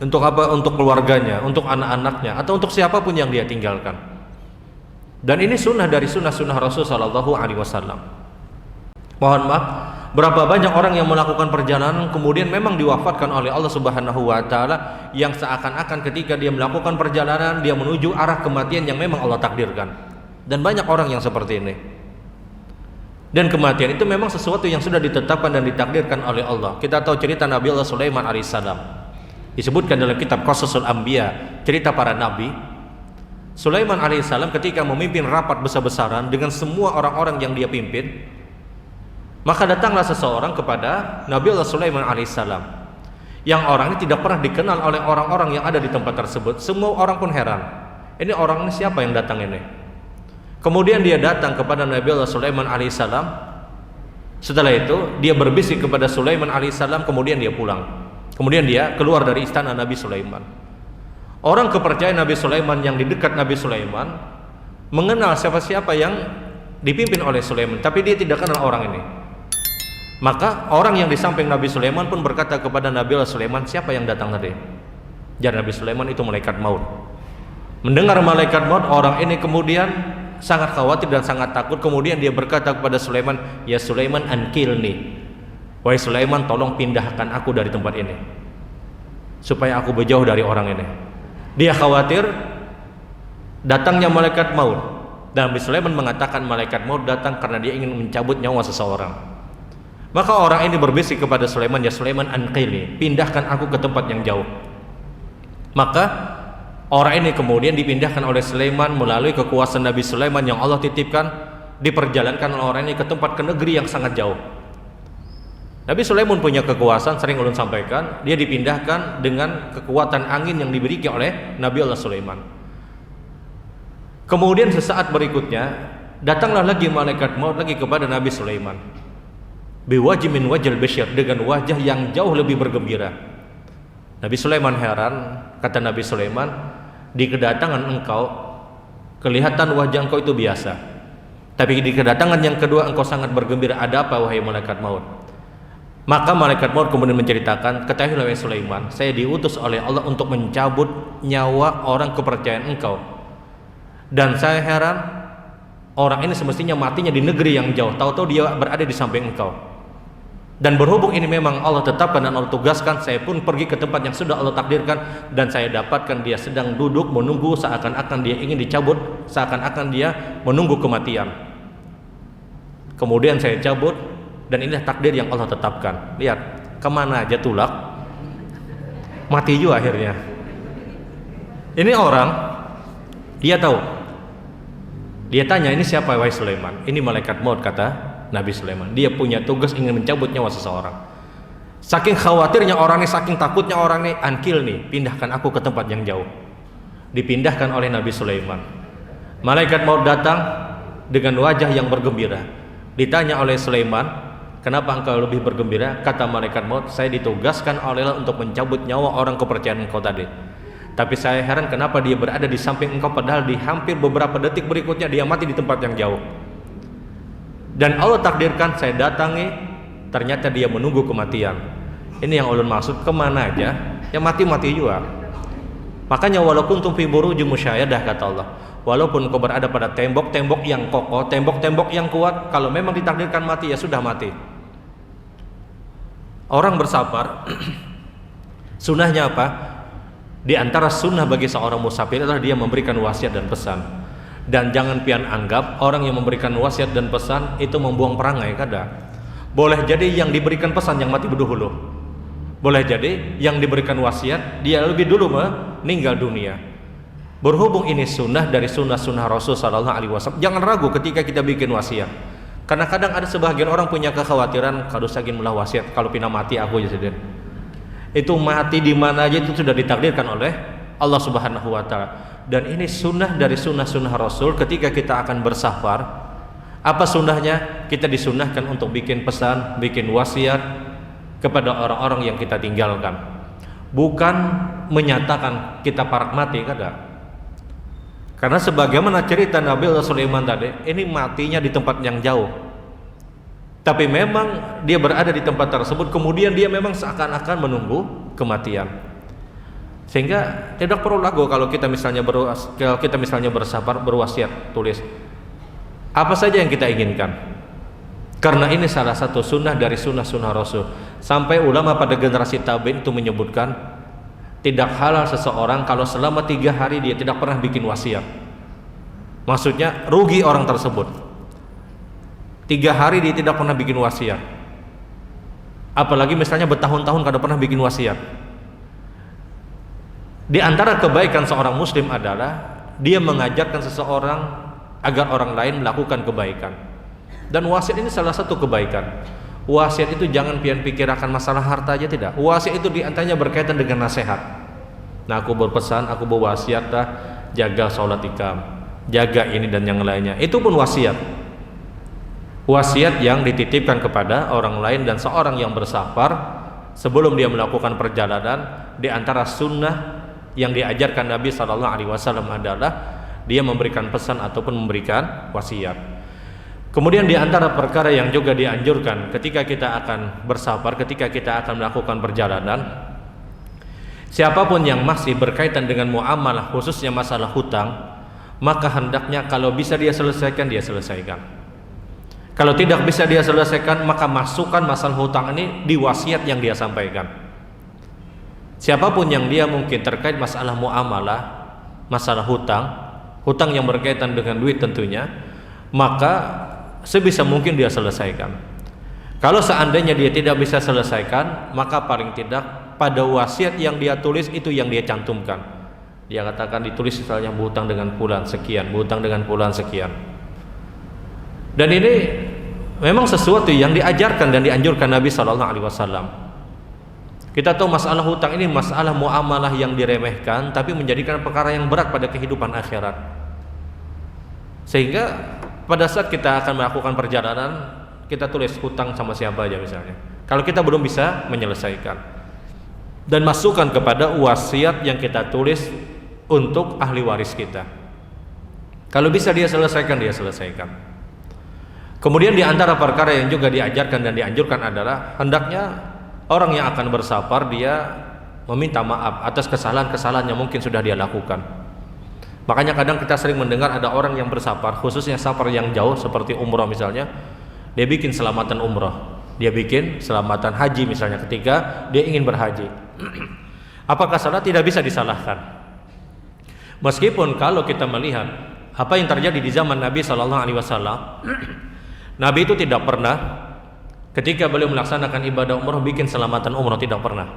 Untuk apa? Untuk keluarganya, untuk anak-anaknya, atau untuk siapapun yang dia tinggalkan. Dan ini sunnah dari sunnah-sunnah Rasul sallallahu alaihi wasallam. Mohon maaf, berapa banyak orang yang melakukan perjalanan kemudian memang diwafatkan oleh Allah Subhanahu wa taala, yang seakan-akan ketika dia melakukan perjalanan dia menuju arah kematian yang memang Allah takdirkan. Dan banyak orang yang seperti ini. Dan kematian itu memang sesuatu yang sudah ditetapkan dan ditakdirkan oleh Allah. Kita tahu cerita Nabi Allah Sulaiman alaihissalam. Disebutkan dalam kitab Qasasul Anbiya, cerita para nabi. Sulaiman alaihissalam ketika memimpin rapat besar-besaran dengan semua orang-orang yang dia pimpin, maka datanglah seseorang kepada Nabi Allah Sulaiman alaihissalam, yang orang ini tidak pernah dikenal oleh orang-orang yang ada di tempat tersebut. Semua orang pun heran, ini orang ini siapa yang datang ini? Kemudian dia datang kepada Nabi Allah Sulaiman alaihissalam. Setelah itu dia berbisik kepada Sulaiman alaihissalam, kemudian dia pulang. Kemudian dia keluar dari istana Nabi Sulaiman. Orang kepercayaan Nabi Sulaiman yang di dekat Nabi Sulaiman mengenal siapa-siapa yang dipimpin oleh Sulaiman, tapi dia tidak kenal orang ini. Maka orang yang di samping Nabi Sulaiman pun berkata kepada Nabi Allah Sulaiman, siapa yang datang tadi? Jar Nabi Sulaiman, itu malaikat maut. Mendengar malaikat maut, orang ini kemudian sangat khawatir dan sangat takut. Kemudian dia berkata kepada Sulaiman, ya Sulaiman, ankilni, wahai Sulaiman, tolong pindahkan aku dari tempat ini supaya aku berjauh dari orang ini. Dia khawatir datangnya malaikat maut. Dan Nabi Sulaiman mengatakan malaikat maut datang karena dia ingin mencabut nyawa seseorang. Maka orang ini berbisik kepada Sulaiman, ya Sulaiman, anqili, pindahkan aku ke tempat yang jauh. Maka orang ini kemudian dipindahkan oleh Sulaiman melalui kekuasaan Nabi Sulaiman yang Allah titipkan, diperjalankan oleh orang ini ke tempat, ke negeri yang sangat jauh. Nabi Sulaiman punya kekuasaan, sering ulun sampaikan, dia dipindahkan dengan kekuatan angin yang diberikan oleh Nabi Allah Sulaiman. Kemudian sesaat berikutnya datanglah lagi malaikat maut lagi kepada Nabi Sulaiman, biwajh min wajhil basyar, dengan wajah yang jauh lebih bergembira. Nabi Sulaiman heran, kata Nabi Sulaiman, di kedatangan engkau kelihatan wajah engkau itu biasa, tapi di kedatangan yang kedua engkau sangat bergembira. Ada apa wahai malaikat maut? Maka malaikat maut kemudian menceritakan, ketahuilah wahai Sulaiman, saya diutus oleh Allah untuk mencabut nyawa orang kepercayaan engkau. Dan saya heran, orang ini semestinya matinya di negeri yang jauh, tahu-tahu dia berada di samping engkau. Dan berhubung ini memang Allah tetapkan dan Allah tugaskan, saya pun pergi ke tempat yang sudah Allah takdirkan, dan saya dapatkan dia sedang duduk menunggu, seakan-akan dia ingin dicabut, seakan-akan dia menunggu kematian. Kemudian saya cabut, dan inilah takdir yang Allah tetapkan. Lihat, kemana aja tulak, mati juga akhirnya. Ini orang, dia tahu. Dia tanya, ini siapa wahai Sulaiman? Ini malaikat maut, kata Nabi Sulaiman. Dia punya tugas ingin mencabut nyawa seseorang. Saking khawatirnya orang ini, saking takutnya orang ini, ankil nih, pindahkan aku ke tempat yang jauh. Dipindahkan oleh Nabi Sulaiman. Malaikat maut datang dengan wajah yang bergembira. Ditanya oleh Sulaiman, kenapa engkau lebih bergembira? Kata malaikat maut, saya ditugaskan oleh Allah untuk mencabut nyawa orang kepercayaan engkau tadi. Tapi saya heran kenapa dia berada di samping engkau, padahal di hampir beberapa detik berikutnya dia mati di tempat yang jauh. Dan Allah takdirkan saya datangi, ternyata dia menunggu kematian. Ini yang ulun maksud, kemana aja ya mati-mati juga. Makanya walaupun tum fi burujin musyayadah, kata Allah, walaupun kau berada pada tembok-tembok yang kokoh, tembok-tembok yang kuat, kalau memang ditakdirkan mati ya sudah mati. Orang bersafar sunnahnya apa? Di antara sunnah bagi seorang musafir adalah dia memberikan wasiat dan pesan. Dan jangan pian anggap orang yang memberikan wasiat dan pesan itu membuang perangai, kada. Boleh jadi yang diberikan pesan yang mati berdahulu. Boleh jadi yang diberikan wasiat dia lebih dulu meninggal dunia. Berhubung ini sunnah dari sunnah-sunnah Rasul Sallallahu Alaihi Wasallam, jangan ragu ketika kita bikin wasiat. Karena kadang ada sebagian orang punya kekhawatiran, kalau sagin mulah wasiat, kalau pina mati aku ya sedih. Itu mati di mana aja itu sudah ditakdirkan oleh Allah Subhanahu Wa Taala. Dan ini sunnah dari sunnah-sunnah Rasul. Ketika kita akan bersafar, apa sunnahnya? Kita disunnahkan untuk bikin pesan, bikin wasiat kepada orang-orang yang kita tinggalkan. Bukan menyatakan kita parak mati, kada. Karena sebagaimana cerita Nabi Sulaiman tadi, ini matinya di tempat yang jauh. Tapi memang dia berada di tempat tersebut, kemudian dia memang seakan-akan menunggu kematian. Sehingga tidak perlu ragu kalau kita misalnya bersafar, berwasiat, tulis apa saja yang kita inginkan. Karena ini salah satu sunnah dari sunnah-sunnah Rasul. Sampai ulama pada generasi tabi'in itu menyebutkan tidak halal seseorang kalau selama 3 hari dia tidak pernah bikin wasiat. Maksudnya rugi orang tersebut. 3 hari dia tidak pernah bikin wasiat. Apalagi misalnya bertahun-tahun kada pernah bikin wasiat. Di antara kebaikan seorang muslim adalah dia mengajarkan seseorang agar orang lain melakukan kebaikan. Dan wasiat ini salah satu kebaikan. Wasiat itu jangan pian pikir akan masalah harta aja, tidak. Wasiat itu diantaranya berkaitan dengan nasihat. Nah, aku berpesan, aku berwasiat dah jaga sholat ikam, jaga ini dan yang lainnya. Itu pun wasiat. Wasiat yang dititipkan kepada orang lain. Dan seorang yang bersafar sebelum dia melakukan perjalanan, di antara sunnah yang diajarkan Nabi SAW adalah dia memberikan pesan ataupun memberikan wasiat. Kemudian di antara perkara yang juga dianjurkan ketika kita akan bersafar, ketika kita akan melakukan perjalanan, siapapun yang masih berkaitan dengan muamalah, khususnya masalah hutang, maka hendaknya kalau bisa dia selesaikan, dia selesaikan. Kalau tidak bisa dia selesaikan, maka masukkan masalah hutang ini di wasiat yang dia sampaikan. Siapapun yang dia mungkin terkait masalah muamalah, masalah hutang yang berkaitan dengan duit tentunya, maka sebisa mungkin dia selesaikan. Kalau seandainya dia tidak bisa selesaikan, maka paling tidak pada wasiat yang dia tulis itu yang dia cantumkan. Dia katakan ditulis misalnya berhutang dengan fulan sekian, berhutang dengan fulan sekian. Dan ini memang sesuatu yang diajarkan dan dianjurkan Nabi SAW. Kita tahu masalah hutang ini masalah muamalah yang diremehkan, tapi menjadikan perkara yang berat pada kehidupan akhirat. Sehingga pada saat kita akan melakukan perjalanan, kita tulis hutang sama siapa aja misalnya. Kalau kita belum bisa menyelesaikan, dan masukkan kepada wasiat yang kita tulis untuk ahli waris kita. Kalau bisa dia selesaikan, dia selesaikan. Kemudian di antara perkara yang juga diajarkan dan dianjurkan adalah hendaknya orang yang akan bersafar dia meminta maaf atas kesalahan-kesalahan yang mungkin sudah dia lakukan. Makanya kadang kita sering mendengar ada orang yang bersafar, khususnya safar yang jauh seperti umrah misalnya, dia bikin selamatan umrah, dia bikin selamatan haji misalnya ketika dia ingin berhaji. Apakah salah? Tidak bisa disalahkan. Meskipun kalau kita melihat apa yang terjadi di zaman Nabi SAW, Nabi itu tidak pernah ketika beliau melaksanakan ibadah umrah bikin selamatan umrah, tidak pernah.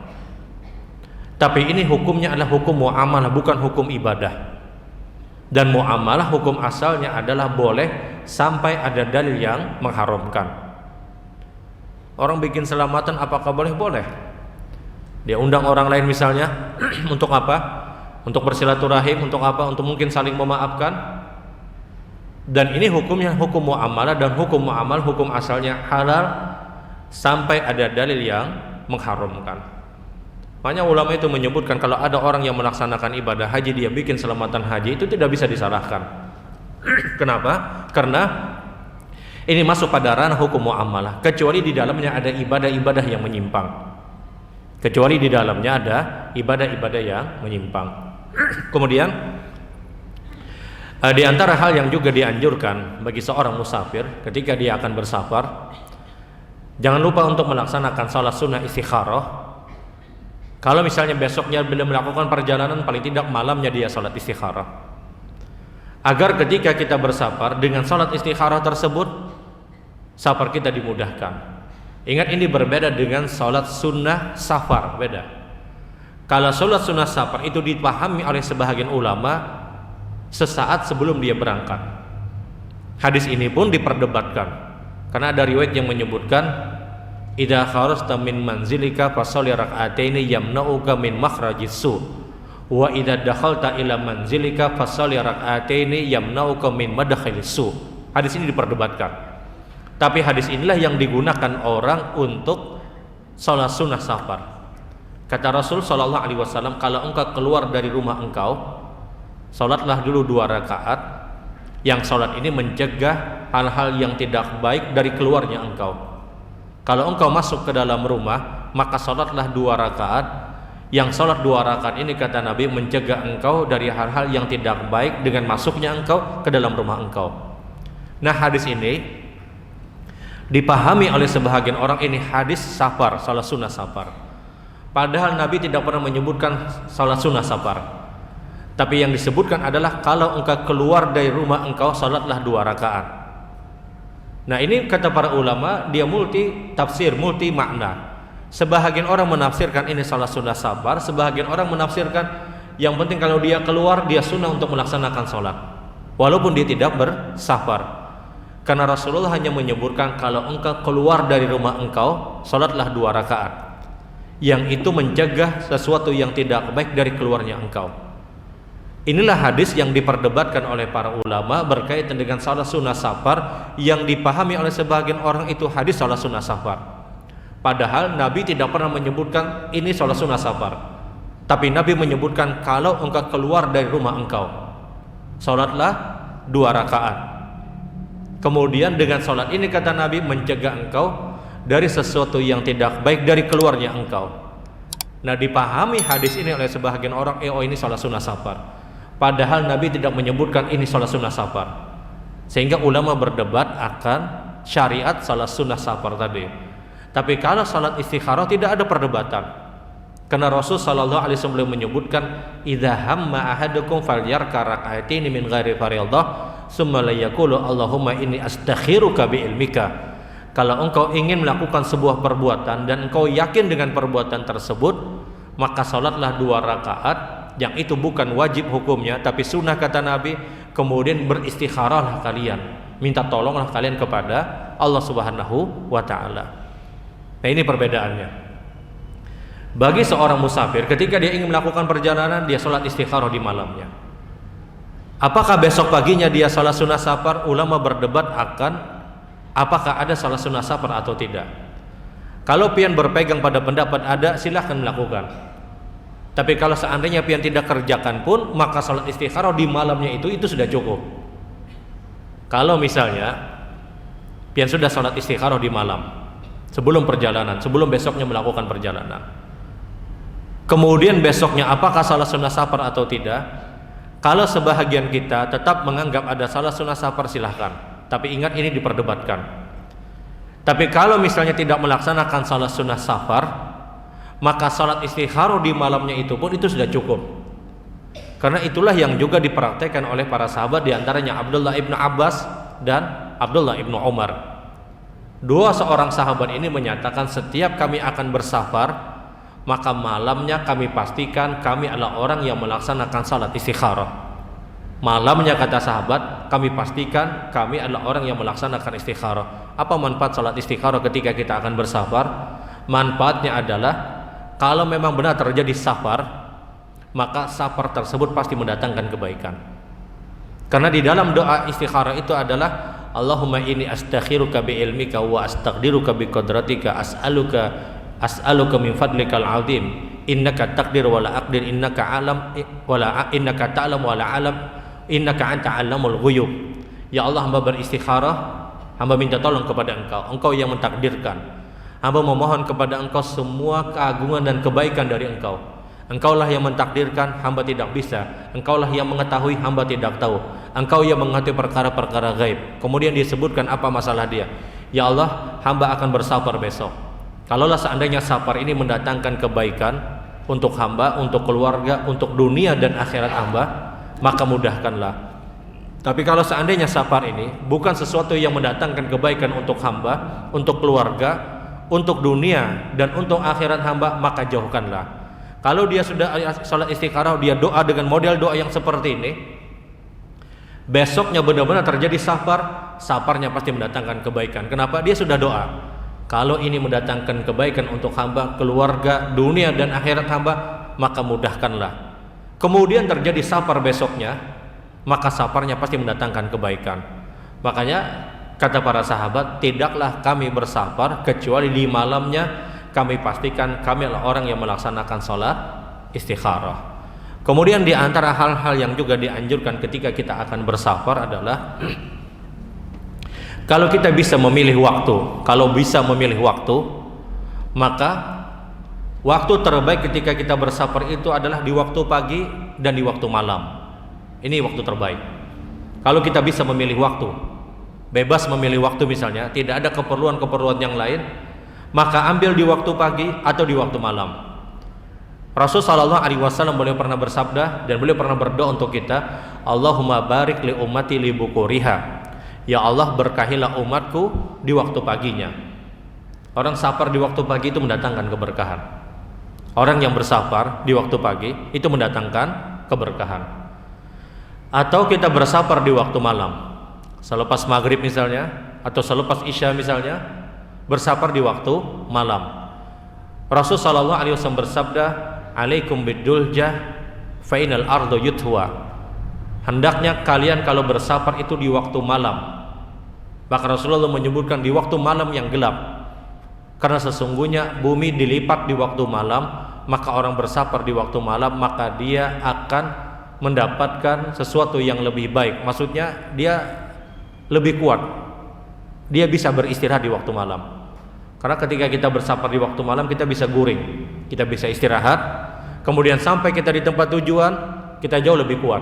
Tapi ini hukumnya adalah hukum muamalah, bukan hukum ibadah. Dan muamalah hukum asalnya adalah boleh sampai ada dalil yang mengharamkan. Orang bikin selamatan apakah boleh? Boleh. Dia undang orang lain misalnya untuk apa? Untuk bersilaturahim, untuk apa? Untuk mungkin saling memaafkan. Dan ini hukumnya hukum muamalah, dan hukum muamalah hukum asalnya halal sampai ada dalil yang mengharamkan. Makanya ulama itu menyebutkan kalau ada orang yang melaksanakan ibadah haji, dia bikin selamatan haji, itu tidak bisa disalahkan. Kenapa? Karena ini masuk pada ranah hukum muamalah, kecuali di dalamnya ada ibadah-ibadah yang menyimpang. Kecuali di dalamnya ada ibadah-ibadah yang menyimpang. Kemudian di antara hal yang juga dianjurkan bagi seorang musafir ketika dia akan bersafar, jangan lupa untuk melaksanakan salat sunnah istikharah. Kalau misalnya besoknya belum melakukan perjalanan, paling tidak malamnya dia salat istikharah. Agar ketika kita bersafar dengan salat istikharah tersebut, safar kita dimudahkan. Ingat, ini berbeda dengan salat sunnah safar, beda. Kalau salat sunnah safar itu dipahami oleh sebahagian ulama sesaat sebelum dia berangkat. Hadis ini pun diperdebatkan karena ada riwayat yang menyebutkan idza kharajta min manzilika fasholli rak'ataini yamna'uka min makhrajis su wa idza dakhalta ila manzilika fasholli rak'ataini yamna'uka min madkhalis su. Hadis ini diperdebatkan. Tapi hadis inilah yang digunakan orang untuk salat sunnah safar. Kata Rasul sallallahu alaihi wasallam, kalau engkau keluar dari rumah engkau, salatlah dulu 2 rakaat. Yang salat ini mencegah hal-hal yang tidak baik dari keluarnya engkau. Kalau engkau masuk ke dalam rumah, maka salatlah 2 rakaat. Yang salat 2 rakaat ini kata Nabi mencegah engkau dari hal-hal yang tidak baik dengan masuknya engkau ke dalam rumah engkau. Nah, hadis ini dipahami oleh sebahagian orang ini hadis safar, salat sunnah safar. Padahal Nabi tidak pernah menyebutkan salat sunnah safar. Tapi yang disebutkan adalah kalau engkau keluar dari rumah engkau, salatlah 2 rakaat. Nah, ini kata para ulama, dia multi tafsir, multi makna. Sebahagian orang menafsirkan ini salat sunnah safar, sebahagian orang menafsirkan yang penting kalau dia keluar, dia sunnah untuk melaksanakan salat walaupun dia tidak bersafar. Karena Rasulullah hanya menyebutkan kalau engkau keluar dari rumah engkau, salatlah 2 rakaat. Yang itu mencegah sesuatu yang tidak baik dari keluarnya engkau. Inilah hadis yang diperdebatkan oleh para ulama berkaitan dengan salat sunnah safar, yang dipahami oleh sebagian orang itu hadis salat sunnah safar. Padahal Nabi tidak pernah menyebutkan ini salat sunnah safar. Tapi Nabi menyebutkan kalau engkau keluar dari rumah engkau, salatlah 2 rakaat. Kemudian dengan salat ini kata Nabi mencegah engkau dari sesuatu yang tidak baik dari keluarnya engkau. Nah, dipahami hadis ini oleh sebagian orang, oh ini salat sunnah safar. Padahal Nabi tidak menyebutkan ini salat sunnah safar. Sehingga ulama berdebat akan syariat salat sunnah safar tadi. Tapi kalau salat istikharah tidak ada perdebatan. Karena Rasul sallallahu alaihi wasallam menyebutkan idza hamma ahadukum falyarka rak'ataini min ghairi fardhah summa la yaqulu Allahumma inni astakhiruka bi ilmika. Kalau engkau ingin melakukan sebuah perbuatan dan engkau yakin dengan perbuatan tersebut, maka salatlah 2 rakaat, yang itu bukan wajib hukumnya tapi sunnah kata Nabi. Kemudian beristikharahlah kalian, minta tolonglah kalian kepada Allah Subhanahu wa taala. Nah, ini perbedaannya. Bagi seorang musafir ketika dia ingin melakukan perjalanan, dia salat istikharah di malamnya. Apakah besok paginya dia salat sunnah safar? Ulama berdebat akan apakah ada salat sunnah safar atau tidak. Kalau pian berpegang pada pendapat ada, silahkan melakukan. Tapi kalau seandainya pian tidak kerjakan pun, maka salat istikharah di malamnya itu sudah cukup. Kalau misalnya pian sudah salat istikharah di malam sebelum perjalanan, sebelum besoknya melakukan perjalanan, kemudian besoknya apakah salat sunnah safar atau tidak? Kalau sebahagian kita tetap menganggap ada salat sunnah safar, silahkan. Tapi ingat ini diperdebatkan. Tapi kalau misalnya tidak melaksanakan salat sunnah safar, maka salat istikharah di malamnya itu pun itu sudah cukup. Karena itulah yang juga dipraktekkan oleh para sahabat, diantaranya Abdullah ibnu Abbas dan Abdullah ibnu Umar. Dua seorang sahabat ini menyatakan setiap kami akan bersafar, maka malamnya kami pastikan kami adalah orang yang melaksanakan salat istikharah. Malamnya kata sahabat, kami pastikan kami adalah orang yang melaksanakan istikharah. Apa manfaat salat istikharah ketika kita akan bersafar? Manfaatnya adalah kalau memang benar terjadi safar, maka safar tersebut pasti mendatangkan kebaikan. Karena di dalam doa istikharah itu adalah Allahumma inni astakhiruka bi ilmika wa astaqdiruka bi qudratika as'aluka min fadlikal azim innaka taqdir wa la aqdir innaka alam wa la innaka ta'lam wa la alam innaka anta alamul ghuyub. Ya Allah, hamba beristikharah, hamba minta tolong kepada Engkau, Engkau yang mentakdirkan. Hamba memohon kepada Engkau semua keagungan dan kebaikan dari Engkau. Engkaulah yang mentakdirkan, hamba tidak bisa. Engkaulah yang mengetahui, hamba tidak tahu. Engkau yang mengetahui perkara-perkara gaib. Kemudian disebutkan apa masalah dia. Ya Allah, hamba akan bersafar besok. Kalaulah seandainya safar ini mendatangkan kebaikan untuk hamba, untuk keluarga, untuk dunia dan akhirat hamba, maka mudahkanlah. Tapi kalau seandainya safar ini bukan sesuatu yang mendatangkan kebaikan untuk hamba, untuk keluarga, untuk dunia dan untuk akhirat hamba, maka jauhkanlah. Kalau dia sudah salat istikharah, dia doa dengan model doa yang seperti ini, Besoknya benar-benar terjadi safar, safarnya pasti mendatangkan kebaikan. Kenapa? Dia sudah doa. Kalau ini mendatangkan kebaikan untuk hamba, keluarga, dunia dan akhirat hamba, maka mudahkanlah. Kemudian terjadi safar besoknya, maka safarnya pasti mendatangkan kebaikan. Makanya kata para sahabat, tidaklah kami bersafar kecuali di malamnya kami pastikan kami adalah orang yang melaksanakan sholat istikharah. Kemudian di antara hal-hal yang juga dianjurkan ketika kita akan bersafar adalah kalau kita bisa memilih waktu, maka waktu terbaik ketika kita bersafar itu adalah di waktu pagi dan di waktu malam. Ini waktu terbaik. Kalau kita bisa memilih waktu, bebas memilih waktu misalnya, tidak ada keperluan-keperluan yang lain, maka ambil di waktu pagi atau di waktu malam. Rasulullah SAW beliau pernah bersabda dan beliau pernah berdoa untuk kita, Allahumma barik li ummati li bukuriha. Ya Allah, berkahilah umatku di waktu paginya. Orang safar di waktu pagi itu mendatangkan keberkahan. Orang yang bersafar di waktu pagi itu mendatangkan keberkahan. Atau kita bersafar di waktu malam, selepas maghrib misalnya, atau selepas isya misalnya, bersafar di waktu malam. Rasulullah SAW bersabda, alaikum biduljah fa inal ardu yuthwa. Hendaknya kalian kalau bersafar itu di waktu malam. Maka Rasulullah menyebutkan di waktu malam yang gelap, karena sesungguhnya bumi dilipat di waktu malam. Maka orang bersafar di waktu malam, maka dia akan mendapatkan sesuatu yang lebih baik. Maksudnya dia lebih kuat, dia bisa beristirahat di waktu malam. Karena ketika kita bersafar di waktu malam, kita bisa guring, kita bisa istirahat. Kemudian sampai kita di tempat tujuan, kita jauh lebih kuat.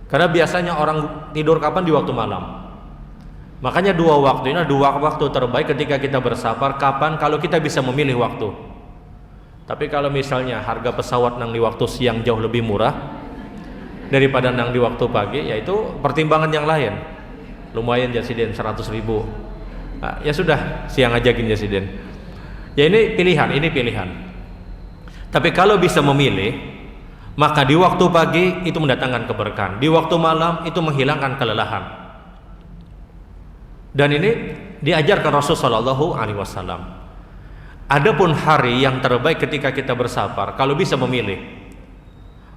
Karena biasanya orang tidur kapan? Di waktu malam. Makanya dua waktu ini, dua waktu terbaik ketika kita bersafar. Kapan? Kalau kita bisa memilih waktu. Tapi kalau misalnya harga pesawat nang di waktu siang jauh lebih murah daripada nang di waktu pagi, yaitu pertimbangan yang lain. Lumayan jasiden 100.000. Nah, ya sudah, siang aja gini jasiden. Ya ini pilihan. Tapi kalau bisa memilih, maka di waktu pagi itu mendatangkan keberkahan, di waktu malam itu menghilangkan kelelahan. Dan ini diajarkan Rasulullah SAW. Adapun hari yang terbaik ketika kita bersafar, kalau bisa memilih,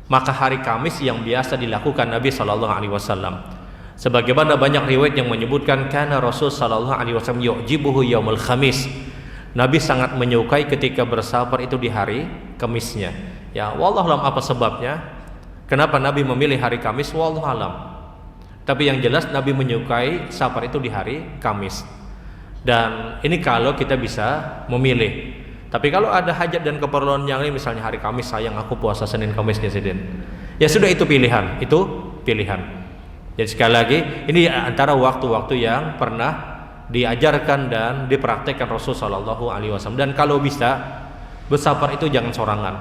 maka hari Kamis yang biasa dilakukan Nabi SAW. Sebagaimana banyak riwayat yang menyebutkan karena Rasul sallallahu alaihi wasallam yu'jibuhu yaumul khamis. Nabi sangat menyukai ketika bersafar itu di hari Kamisnya. Ya, wallahu alam apa sebabnya? Kenapa Nabi memilih hari Kamis? Wallahu alam. Tapi yang jelas Nabi menyukai safar itu di hari Kamis. Dan ini kalau kita bisa memilih. Tapi kalau ada hajat dan keperluan yang lain, misalnya hari Kamis sayang aku puasa Senin Kamis Presiden. Ya sudah, itu pilihan, Jadi sekali lagi, ini antara waktu-waktu yang pernah diajarkan dan dipraktekkan Rasulullah SAW. Dan kalau bisa bersafar itu jangan sorangan.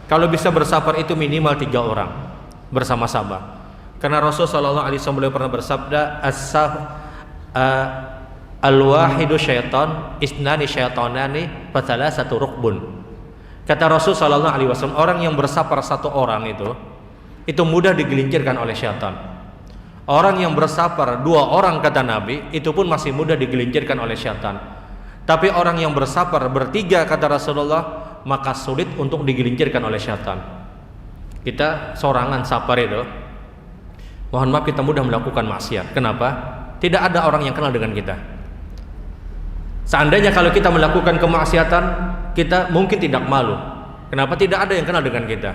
Kalau bisa bersafar itu minimal 3 orang bersama-sama. Karena Rasulullah SAW pernah bersabda, al-wahidu syaitan, isnani syaitanani, fathala satu rukbun. Kata Rasulullah SAW, orang yang bersafar 1 orang itu mudah digelincirkan oleh syaitan. Orang yang bersafar 2 orang, kata Nabi, itu pun masih mudah digelincirkan oleh syaitan. Tapi orang yang bersafar 3, kata Rasulullah, maka sulit untuk digelincirkan oleh syaitan. Kita sorangan safar itu, mohon maaf, kita mudah melakukan maksiat. Kenapa? Tidak ada orang yang kenal dengan kita. Seandainya kalau kita melakukan kemaksiatan, kita mungkin tidak malu. Kenapa? Tidak ada yang kenal dengan kita.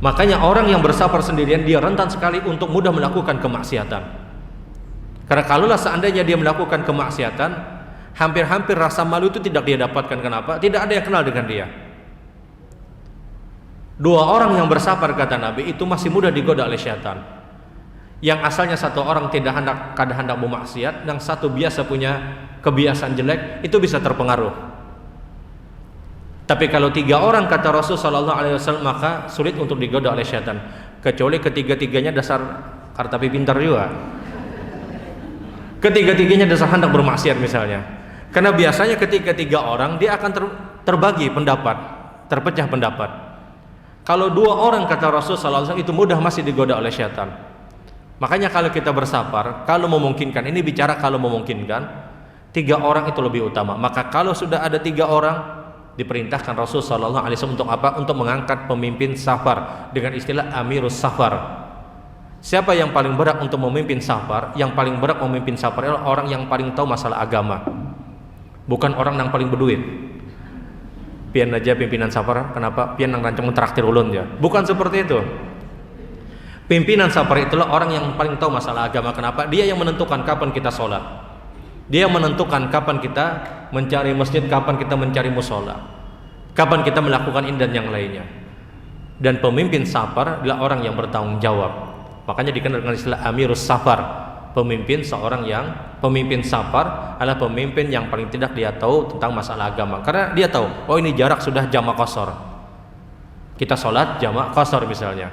Makanya orang yang bersafar sendirian, dia rentan sekali untuk mudah melakukan kemaksiatan. Karena kalaulah seandainya dia melakukan kemaksiatan, hampir-hampir rasa malu itu tidak dia dapatkan. Kenapa? Tidak ada yang kenal dengan dia. 2 orang yang bersafar, kata Nabi, itu masih mudah digoda oleh syaitan. Yang asalnya 1 orang tidak hendak bermaksiat, yang 1 biasa punya kebiasaan jelek, itu bisa terpengaruh. Tapi kalau 3 orang, kata Rasul sallallahu alaihi wasallam, maka sulit untuk digoda oleh syaitan. Kecuali ketiga-tiganya dasar kartapi pintar juga. Ketiga-tiganya dasar hendak bermaksiat misalnya. Karena biasanya ketika 3 orang dia akan terbagi pendapat, terpecah pendapat. Kalau 2 orang kata Rasul sallallahu alaihi wasallam itu mudah masih digoda oleh syaitan. Makanya kalau kita bersafar, kalau memungkinkan, ini bicara kalau memungkinkan, 3 orang itu lebih utama. Maka kalau sudah ada 3 orang, diperintahkan Rasul sallallahu alaihi wasallam untuk apa? Untuk mengangkat pemimpin safar dengan istilah amirus safar. Siapa yang paling berat untuk memimpin safar? Yang paling berat memimpin safar adalah orang yang paling tahu masalah agama, bukan orang yang paling berduit. Pian aja pimpinan safar, kenapa? Pian yang rancang mentraktir ulun ya. Bukan seperti itu. Pimpinan safar itulah orang yang paling tahu masalah agama. Kenapa? Dia yang menentukan kapan kita sholat. Dia menentukan kapan kita mencari masjid, kapan kita mencari musola, kapan kita melakukan ini dan yang lainnya. Dan pemimpin safar adalah orang yang bertanggung jawab. Makanya dikenal dengan istilah amirus safar. Pemimpin safar adalah pemimpin yang paling tidak dia tahu tentang masalah agama, karena dia tahu, oh ini jarak sudah jamak qashar, kita sholat jamak qashar misalnya.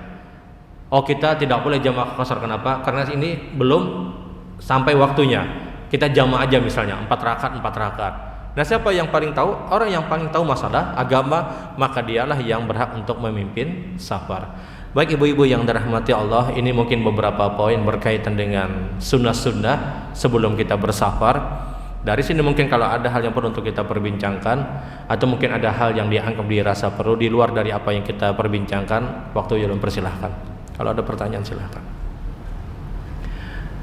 Oh kita tidak boleh jamak qashar, kenapa? Karena ini belum sampai waktunya, kita jamak aja misalnya 4 rakaat. Nah siapa yang paling tahu? Orang yang paling tahu masalah agama, maka dialah yang berhak untuk memimpin safar. Baik ibu-ibu yang dirahmati Allah, ini mungkin beberapa poin berkaitan dengan sunnah-sunnah sebelum kita bersafar. Dari sini mungkin kalau ada hal yang perlu untuk kita perbincangkan, atau mungkin ada hal yang dianggap dirasa perlu di luar dari apa yang kita perbincangkan, waktu yang persilahkan. Kalau ada pertanyaan silahkan.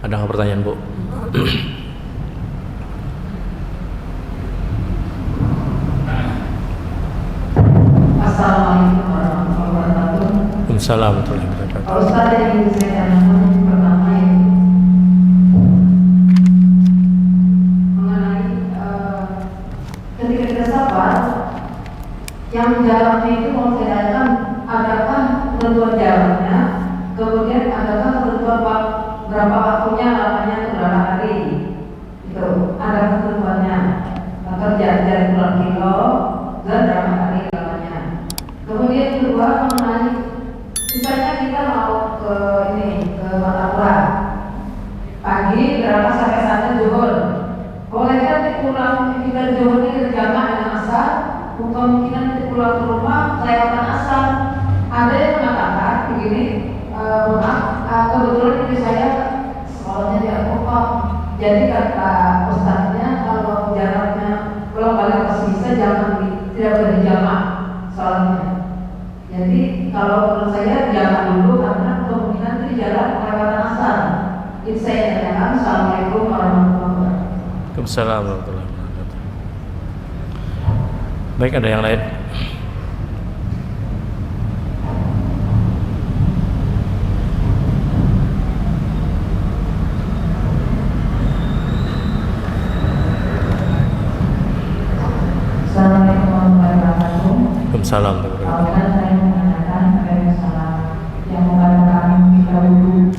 Ada nggak pertanyaan Bu? Assalamualaikum warahmatullahi wabarakatuh. Waalaikumsalam warahmatullahi wabarakatuh. Pak Ustaz, yang ingin saya tanyakan pertama itu mengenai ketika kita safar, yang jaraknya itu mau saya tanyakan, adakah ketentuan jaraknya, kemudian adakah ketentuan berapa waktunya, lamanya itu berapa hari, itu ada ketentuannya, atau jarak puluhan kilo dan berapa hari lamanya. Kemudian kedua mengenai misalnya kita mau ke Martapura pagi berapa sampai sana zuhur, bolehkah nanti pulang kita zuhur ini berjamaah dengan asar, kemungkinan nanti pulang ke rumah kelewatan asar. Ada yang mengatakan begini, kebetulan ini saya sekolahnya di Al-Qur'an, jadi kata ustadznya kalau jaraknya pulang balik masih bisa, tidak boleh jamaah soalnya. Jadi kalau menurut saya jangan dulu, karena kemungkinan itu jalan kelewatan asar. Itu saya tanyakan. Assalamualaikum warahmatullahi wabarakatuh. Waalaikumsalam warahmatullahi wabarakatuh. Baik, ada yang lain? Assalamualaikum warahmatullahi wabarakatuh. Waalaikumsalam warahmatullahi wabarakatuh. Awalnya saya menanyakan ada masalah yang membatalkan kita wudhu.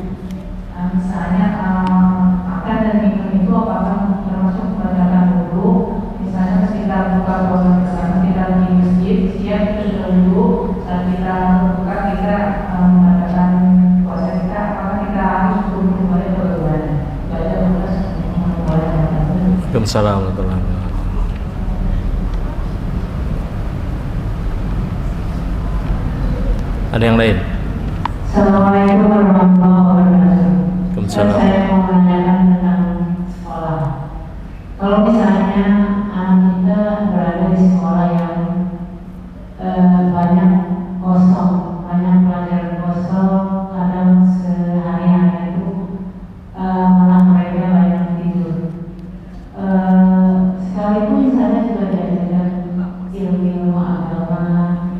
Misalnya makan dan minum itu apakah termasuk membatalkan wudhu? Misalnya kita buka puasa bersama, kita di masjid, siap kita sudah wudhu, saat kita buka kita membatalkan puasa kita, apakah kita harus wudhu kembali atau bagaimana? Baca bekas Waalaikumsalam warahmatullahi wabarakatuh. Ada yang lain? Assalamualaikum warahmatullahi wabarakatuh. Waalaikumsalam. Saya mau menanyakan tentang sekolah. Kalau misalnya anak kita berada di sekolah yang banyak kosong, banyak pelajaran kosong, kadang sehari-hari itu malah mereka banyak tidur. Sekalipun saya juga diajarkan ilmu agama,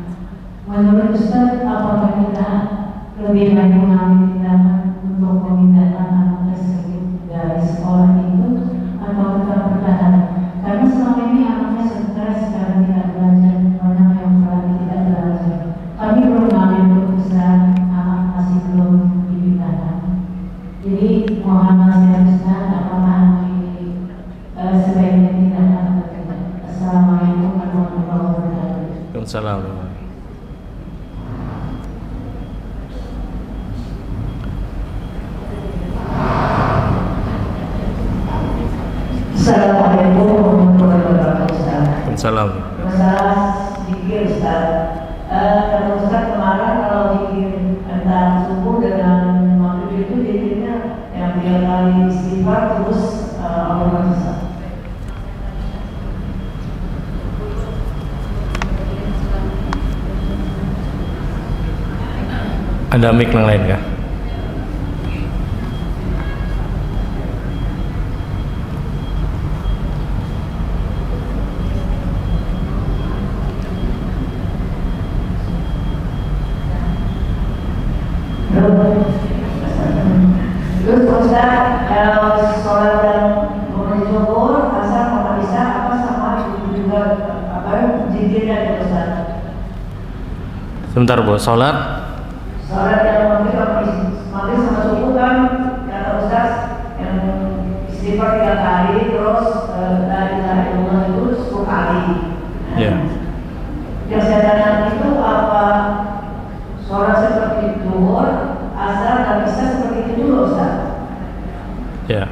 menurut Ustaz, apakah kita lebih baik mengambil tindakan untuk memindahkan anak tersebut dari sekolah itu, atau tetap bertahan? Karena selama ini anaknya stres karena tidak belajar, banyak yang berarti tidak belajar. Kami belum mengambil keputusan, anak masih belum dipindahkan. Jadi mohon nasihat Ustaz, apakah sebaiknya tindakan atau tidak? Assalamualaikum warahmatullahi wabarakatuh. Waalaikumsalam. Assalamualaikum warahmatullahi wabarakatuh. Waalaikumsalam. Masalah sedikit Ustaz, kalau Ustaz kemarin kalau bikin antara subuh dengan maghrib itu jadinya yang 3 kali istighfar terus Allah Ustaz. Ada mic yang lain kah? Terus Ustaz, kalau sholat yang kemudian zuhur, asar sama isya apa sama itu juga apa zikirnya ya Ustaz? Sebentar Bu, sholat Yang maghrib sama subuh kan kata Ustaz yang istighfar 3 kali terus dari rumah itu 10 kali. ya. Yang saya tanyakan itu apa sholat seperti zuhur, asar dan isya seperti itu juga Ustaz? Ya.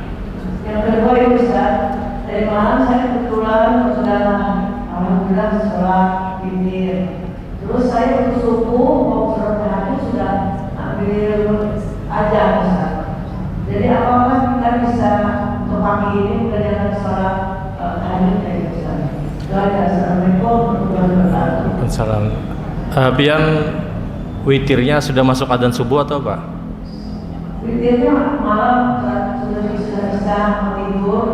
Yang kedua ya Ustaz, dari malam saya kebetulan sudah alhamdulillah sholat witir. Terus saya untuk subuh mau sholat tahajud sudah ambil ajar Ustaz. Jadi apakah kita bisa untuk pagi ini mengerjakan sholat tahajud ya Ustaz? Assalamualaikum warahmatullahi wabarakatuh. Salam. Pian witirnya sudah masuk adzan subuh atau apa? Witirnya malam sudah bisa mau tidur.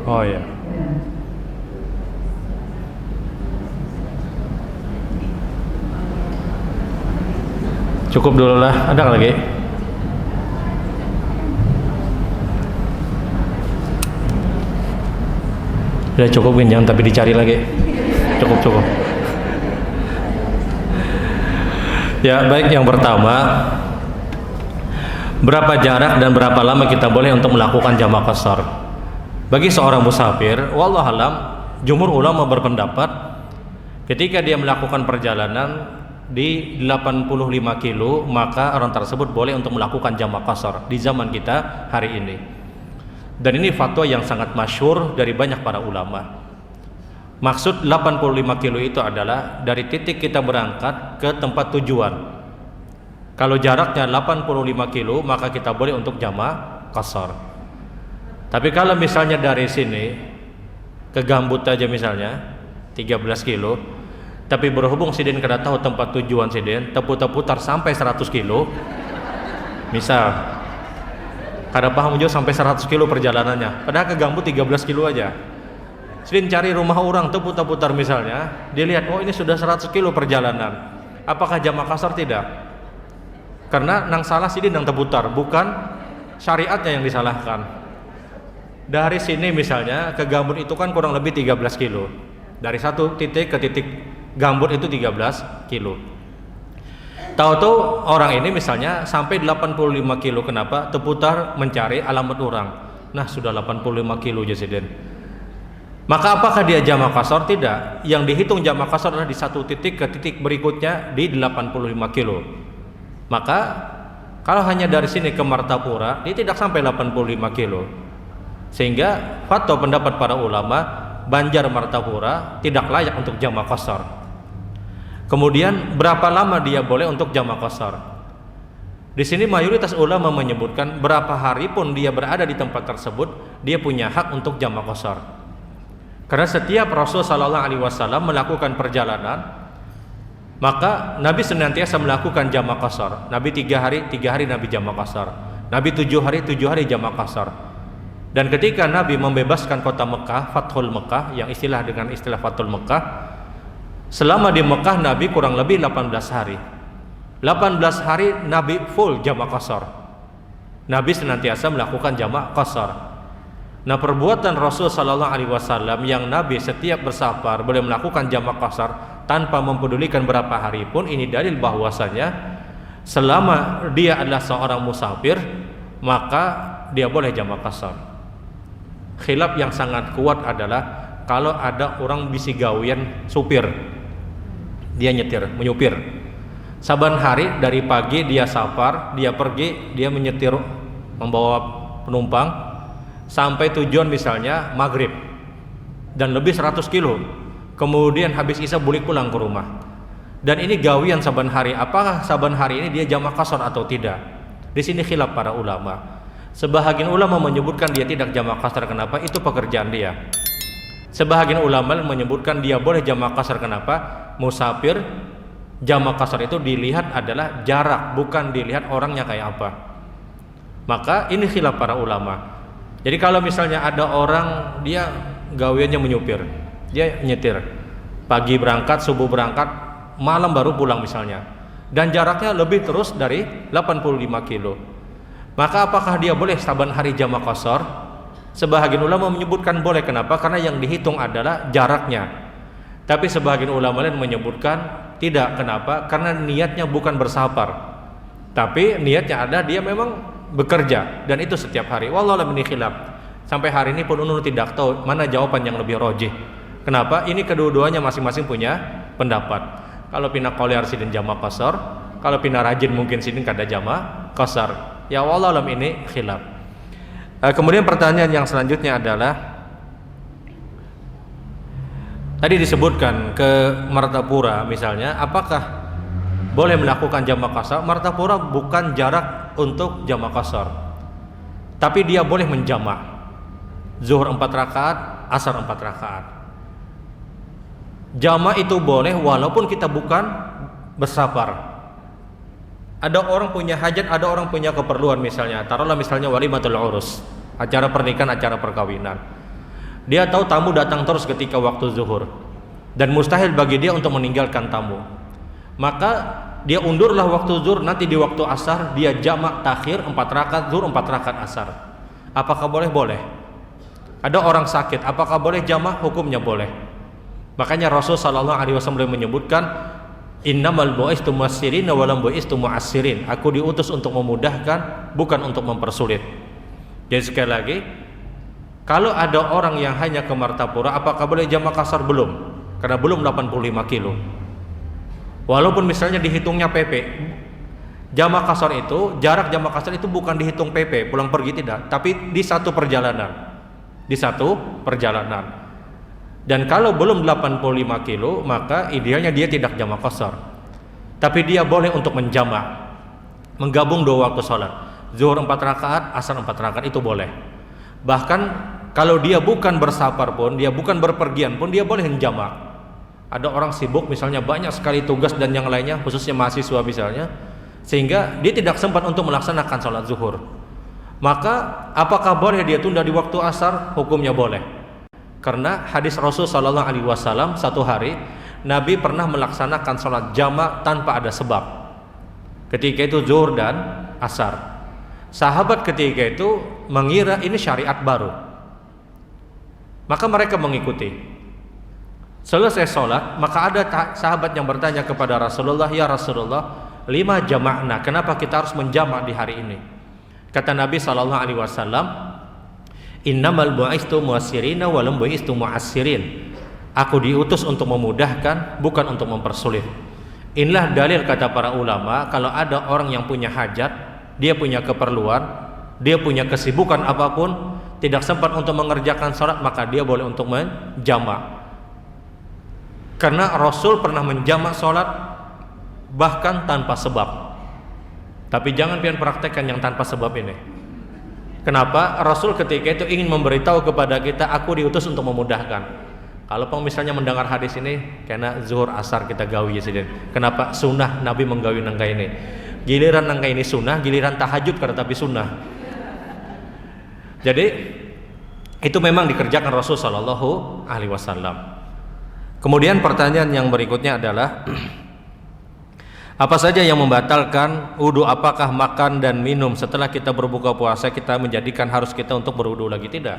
Oh ya. Cukup dulu lah. Ada nggak lagi? Udah cukup jangan tapi dicari lagi. Cukup. Ya baik, yang pertama, berapa jarak dan berapa lama kita boleh untuk melakukan jamak qashar? Bagi seorang musafir, wallahualam, jumhur ulama berpendapat ketika dia melakukan perjalanan di 85 kilo, maka orang tersebut boleh untuk melakukan jamak qashar di zaman kita hari ini. Dan ini fatwa yang sangat masyhur dari banyak para ulama. Maksud 85 kilo itu adalah dari titik kita berangkat ke tempat tujuan. Kalau jaraknya 85 kilo, maka kita boleh untuk jamak qashar. Tapi kalau misalnya dari sini ke Gambut aja misalnya 13 kilo, tapi berhubung Sidin kada tahu tempat tujuan Sidin, putar sampai 100 kilo, misal kada paham juga sampai 100 kilo perjalanannya, padahal ke Gambut 13 kilo aja. Sidin cari rumah orang, putar misalnya, dia lihat, oh ini sudah 100 kilo perjalanan, apakah jamak qashar? Tidak, karena nang salah Sidin nang terputar, bukan syariatnya yang disalahkan. Dari sini misalnya ke Gambut itu kan kurang lebih 13 kilo, dari satu titik ke titik Gambut itu 13 kilo. Tahu-tahu orang ini misalnya sampai 85 kilo, kenapa? Terputar mencari alamat orang. Nah sudah 85 kilo Jasiden. Maka apakah dia jamak qashar? Tidak. Yang dihitung jamak qashar adalah di satu titik ke titik berikutnya di 85 kilo. Maka kalau hanya dari sini ke Martapura, dia tidak sampai 85 kilo. Sehingga fatwa pendapat para ulama, Banjar Martapura tidak layak untuk jamak qashar. Kemudian berapa lama dia boleh untuk jamak qashar? Di sini mayoritas ulama menyebutkan berapa hari pun dia berada di tempat tersebut, dia punya hak untuk jamak qashar. Karena setiap Rasul sallallahu alaihi wasallam melakukan perjalanan, maka Nabi senantiasa melakukan jamak qashar. Nabi 3 hari Nabi jamak qashar. Nabi 7 hari jamak qashar. Dan ketika Nabi membebaskan kota Mekah, Fathul Mekah, yang dengan istilah Fathul Mekah, selama di Mekah Nabi kurang lebih 18 hari. 18 hari Nabi full jamak qashar. Nabi senantiasa melakukan jamak qashar. Nah, perbuatan Rasul sallallahu alaihi wasallam yang Nabi setiap bersafar boleh melakukan jamak qashar tanpa mempedulikan berapa hari pun, ini dalil bahwasanya selama dia adalah seorang musafir, maka dia boleh jamak qashar. Khilaf yang sangat kuat adalah kalau ada orang bisi gawian supir, dia menyupir. Saban hari dari pagi dia safar, dia pergi, dia menyetir membawa penumpang sampai tujuan misalnya maghrib dan lebih 100 kilo, kemudian habis isya balik pulang ke rumah. dan ini gawian saban hari, apakah saban hari ini dia jamak qasar atau tidak? Di sini khilaf para ulama. Sebahagian ulama menyebutkan dia tidak jamak qasar, kenapa? Itu pekerjaan dia. Sebahagian ulama menyebutkan dia boleh jamak qasar, kenapa? Musafir jamak qasar itu dilihat adalah jarak, bukan dilihat orangnya kayak apa. Maka ini khilaf para ulama. Jadi kalau misalnya ada orang dia gawiannya menyupir, dia nyetir, pagi berangkat, subuh berangkat, malam baru pulang misalnya, dan jaraknya lebih terus dari 85 kilo, maka apakah dia boleh saban hari jamak qasar? Sebahagian ulama menyebutkan boleh, kenapa? Karena yang dihitung adalah jaraknya. Tapi sebahagian ulama lain menyebutkan tidak, kenapa? Karena niatnya bukan bersafar, tapi niatnya ada dia memang bekerja, dan itu setiap hari. Wallahu a'lam, ini khilaf. Sampai hari ini pun Unun tidak tahu mana jawaban yang lebih rajih. Kenapa? Ini kedua-duanya masing-masing punya pendapat. Kalau pina qoli sidin jamak qasar, kalau pina rajin mungkin sidin kada jamak qasar. Ya wallahu a'lam, ini khilaf. Kemudian pertanyaan yang selanjutnya adalah, tadi disebutkan ke Martapura misalnya, apakah boleh melakukan jamak qasar? Martapura bukan jarak untuk jamak qasar, tapi dia boleh menjamak zuhur 4 rakaat, asar 4 rakaat. Jamak itu boleh walaupun kita bukan bersafar. Ada orang punya hajat, ada orang punya keperluan, misalnya taruhlah misalnya walimatul urus, acara pernikahan, acara perkawinan. Dia tahu tamu datang terus ketika waktu zuhur dan mustahil bagi dia untuk meninggalkan tamu. Maka dia undurlah waktu zuhur, nanti di waktu asar dia jamak takhir 4 rakaat zuhur, 4 rakaat asar. Apakah boleh? Boleh. Ada orang sakit, apakah boleh jamak? Hukumnya boleh. Makanya Rasul sallallahu alaihi wasallam menyebutkan, innamal bu'istu muyassirin wa lam bu'istu mu'assirin. Aku diutus untuk memudahkan, bukan untuk mempersulit. Jadi sekali lagi, kalau ada orang yang hanya ke Martapura, apakah boleh jamak qasar? Belum, karena belum 85 kilo. Walaupun misalnya dihitungnya PP, jamak qasar itu, jarak jamak qasar itu bukan dihitung PP, pulang pergi tidak, tapi di satu perjalanan. Di satu perjalanan. Dan kalau belum 85 kilo, maka idealnya dia tidak jamak qasar. Tapi dia boleh untuk menjamak, menggabung dua waktu sholat, zuhur 4 rakaat, asar 4 rakaat, itu boleh. Bahkan kalau dia bukan bersafar pun, dia bukan berpergian pun, dia boleh menjamak. Ada orang sibuk misalnya, banyak sekali tugas dan yang lainnya, khususnya mahasiswa misalnya, sehingga dia tidak sempat untuk melaksanakan sholat zuhur. Maka apakah boleh dia tunda di waktu asar? Hukumnya boleh. Karena hadis Rasul sallallahu alaihi wasallam, satu hari Nabi pernah melaksanakan sholat jamak tanpa ada sebab. Ketika itu zuhur dan asar. Sahabat ketika itu mengira ini syariat baru, maka mereka mengikuti. Selesai sholat, maka ada sahabat yang bertanya kepada Rasulullah, ya Rasulullah, 5 jamakna, kenapa kita harus menjamak di hari ini? Kata Nabi sallallahu alaihi wasallam, innamal bu'istu muyassirina wa lam bu'istu mu'assirin. Aku diutus untuk memudahkan, bukan untuk mempersulit. Inilah dalil, kata para ulama, kalau ada orang yang punya hajat, dia punya keperluan, dia punya kesibukan apapun, tidak sempat untuk mengerjakan sholat, maka dia boleh untuk menjamak. Karena Rasul pernah menjamak sholat bahkan tanpa sebab. Tapi jangan pian praktekkan yang tanpa sebab ini. Kenapa? Rasul ketika itu ingin memberitahu kepada kita, aku diutus untuk memudahkan. Kalau misalnya mendengar hadis ini, karena zuhur asar kita gawi ya sidin. Kenapa? Sunnah Nabi menggawi nangka ini. Giliran nangka ini sunnah, giliran tahajud karena tapi sunnah. Jadi itu memang dikerjakan Rasul sallallahu alaihi wasallam. Kemudian pertanyaan yang berikutnya adalah, apa saja yang membatalkan wudu? Apakah makan dan minum setelah kita berbuka puasa kita menjadikan harus kita untuk berwudu lagi? Tidak.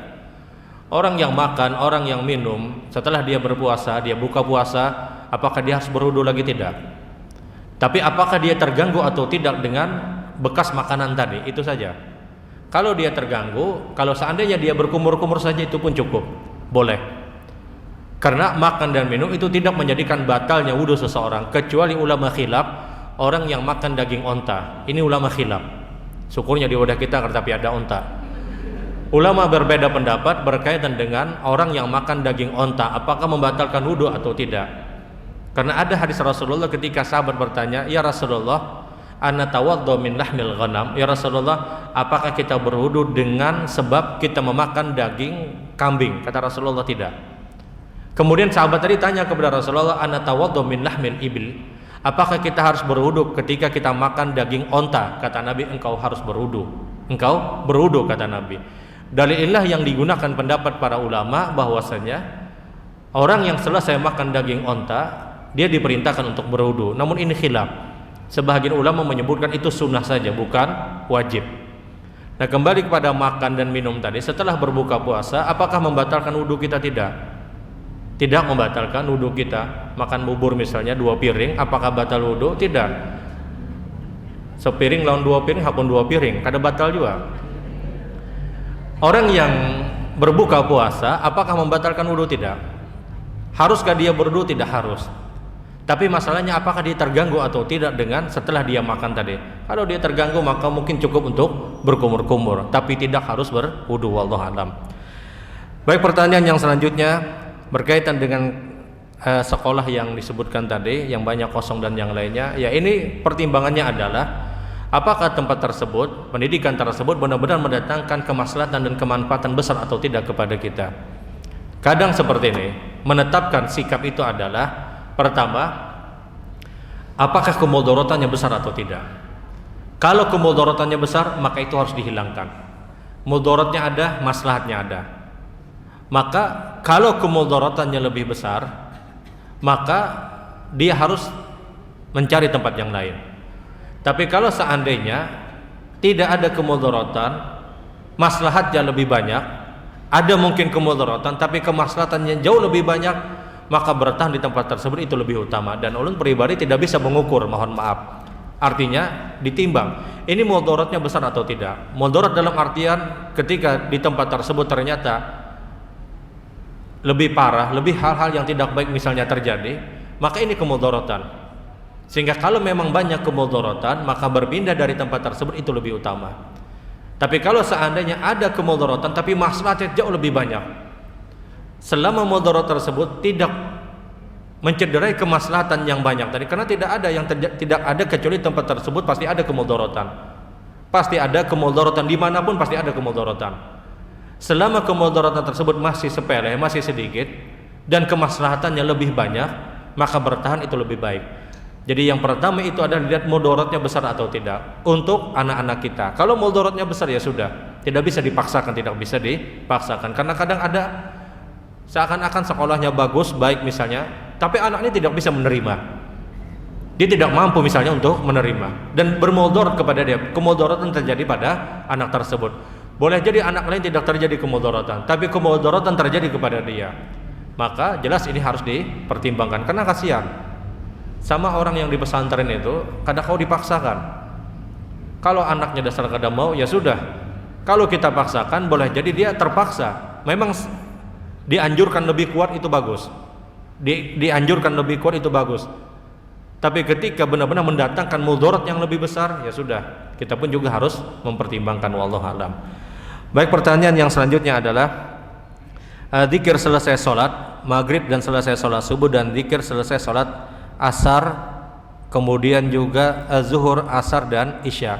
Orang yang makan, orang yang minum setelah dia berpuasa, dia buka puasa, apakah dia harus berwudu lagi? Tidak. Tapi apakah dia terganggu atau tidak dengan bekas makanan tadi? Itu saja. Kalau dia terganggu, kalau seandainya dia berkumur-kumur saja, itu pun cukup, boleh. Karena makan dan minum itu tidak menjadikan batalnya wudu seseorang, kecuali ulama khilaf orang yang makan daging onta. Ini ulama khilaf. Syukurnya di wadah kita tapi ada onta. Ulama berbeda pendapat berkaitan dengan orang yang makan daging onta, apakah membatalkan wudu atau tidak. Karena ada hadis Rasulullah ketika sahabat bertanya, "Ya Rasulullah, ana tawaddu min lahmil ghanam." Ya Rasulullah, apakah kita berwudu dengan sebab kita memakan daging kambing? Kata Rasulullah, tidak. Kemudian sahabat tadi tanya kepada Rasulullah, "Ana tawaddu min lahmil ibil." Apakah kita harus berwudu ketika kita makan daging onta? Kata Nabi, engkau harus berwudu. Engkau berwudu, kata Nabi. Dalillah yang digunakan pendapat para ulama bahwasanya orang yang selesai makan daging onta, dia diperintahkan untuk berwudu. Namun ini khilaf. Sebahagian ulama menyebutkan itu sunnah saja, bukan wajib. Nah, kembali kepada makan dan minum tadi, setelah berbuka puasa, apakah membatalkan wudu kita? Tidak membatalkan wudu kita. Makan bubur misalnya 2 piring, apakah batal wudu? Tidak. Sepiring lawan 2 piring, hakun 2 piring, kada batal juga. Orang yang berbuka puasa, apakah membatalkan wudu? Tidak. Haruskah dia berwudu? Tidak harus. Tapi masalahnya apakah dia terganggu atau tidak dengan setelah dia makan tadi? Kalau dia terganggu maka mungkin cukup untuk berkumur-kumur, tapi tidak harus berwudu. Wallahu a'lam. Baik, pertanyaan yang selanjutnya berkaitan dengan sekolah yang disebutkan tadi, yang banyak kosong dan yang lainnya. Ya, ini pertimbangannya adalah apakah tempat tersebut, pendidikan tersebut benar-benar mendatangkan kemaslahatan dan kemanfaatan besar atau tidak kepada kita. Kadang seperti ini, menetapkan sikap itu adalah pertama, apakah kemudorotannya besar atau tidak. Kalau kemudorotannya besar, maka itu harus dihilangkan. Mudaratnya ada, maslahatnya ada. Maka kalau kemudorotannya lebih besar, maka dia harus mencari tempat yang lain. Tapi kalau seandainya tidak ada kemudorotan, maslahatnya lebih banyak, ada mungkin kemudorotan tapi kemaslahatannya jauh lebih banyak, maka bertahan di tempat tersebut itu lebih utama. Dan ulun pribadi tidak bisa mengukur, mohon maaf. Artinya ditimbang, ini mudaratnya besar atau tidak. Mudarat dalam artian ketika di tempat tersebut ternyata lebih parah, lebih hal-hal yang tidak baik misalnya terjadi, maka ini kemudaratan. Sehingga kalau memang banyak kemudaratan, maka berpindah dari tempat tersebut itu lebih utama. Tapi kalau seandainya ada kemudaratan tapi maslahatnya jauh lebih banyak, selama mudarat tersebut tidak mencederai kemaslahatan yang banyak tadi, karena tidak ada kecuali tempat tersebut pasti ada kemudaratan. Pasti ada kemudaratan dimanapun, pasti ada kemudaratan. Selama kemudaratan tersebut masih sepele, masih sedikit, dan kemaslahatannya lebih banyak, maka bertahan itu lebih baik. Jadi yang pertama itu adalah lihat mudaratnya besar atau tidak untuk anak-anak kita. Kalau mudaratnya besar ya sudah, tidak bisa dipaksakan, karena kadang ada seakan-akan sekolahnya bagus, baik misalnya, tapi anak ini tidak bisa menerima. Dia tidak mampu misalnya untuk menerima dan bermudarat kepada dia. Kemudaratan terjadi pada anak tersebut. Boleh jadi anak lain tidak terjadi kemudaratan, tapi kemudaratan terjadi kepada dia. Maka jelas ini harus dipertimbangkan, karena kasihan sama orang yang di pesantren itu, kadang kau dipaksakan. Kalau anaknya dasar kada mau, ya sudah. Kalau kita paksakan, boleh jadi dia terpaksa. Memang dianjurkan lebih kuat itu bagus. Dianjurkan lebih kuat itu bagus. Tapi ketika benar-benar mendatangkan mudarat yang lebih besar, ya sudah. Kita pun juga harus mempertimbangkan, wallahu a'lam. Baik, pertanyaan yang selanjutnya adalah zikir selesai sholat maghrib dan selesai sholat subuh, dan zikir selesai sholat asar, kemudian juga zuhur, asar dan isya,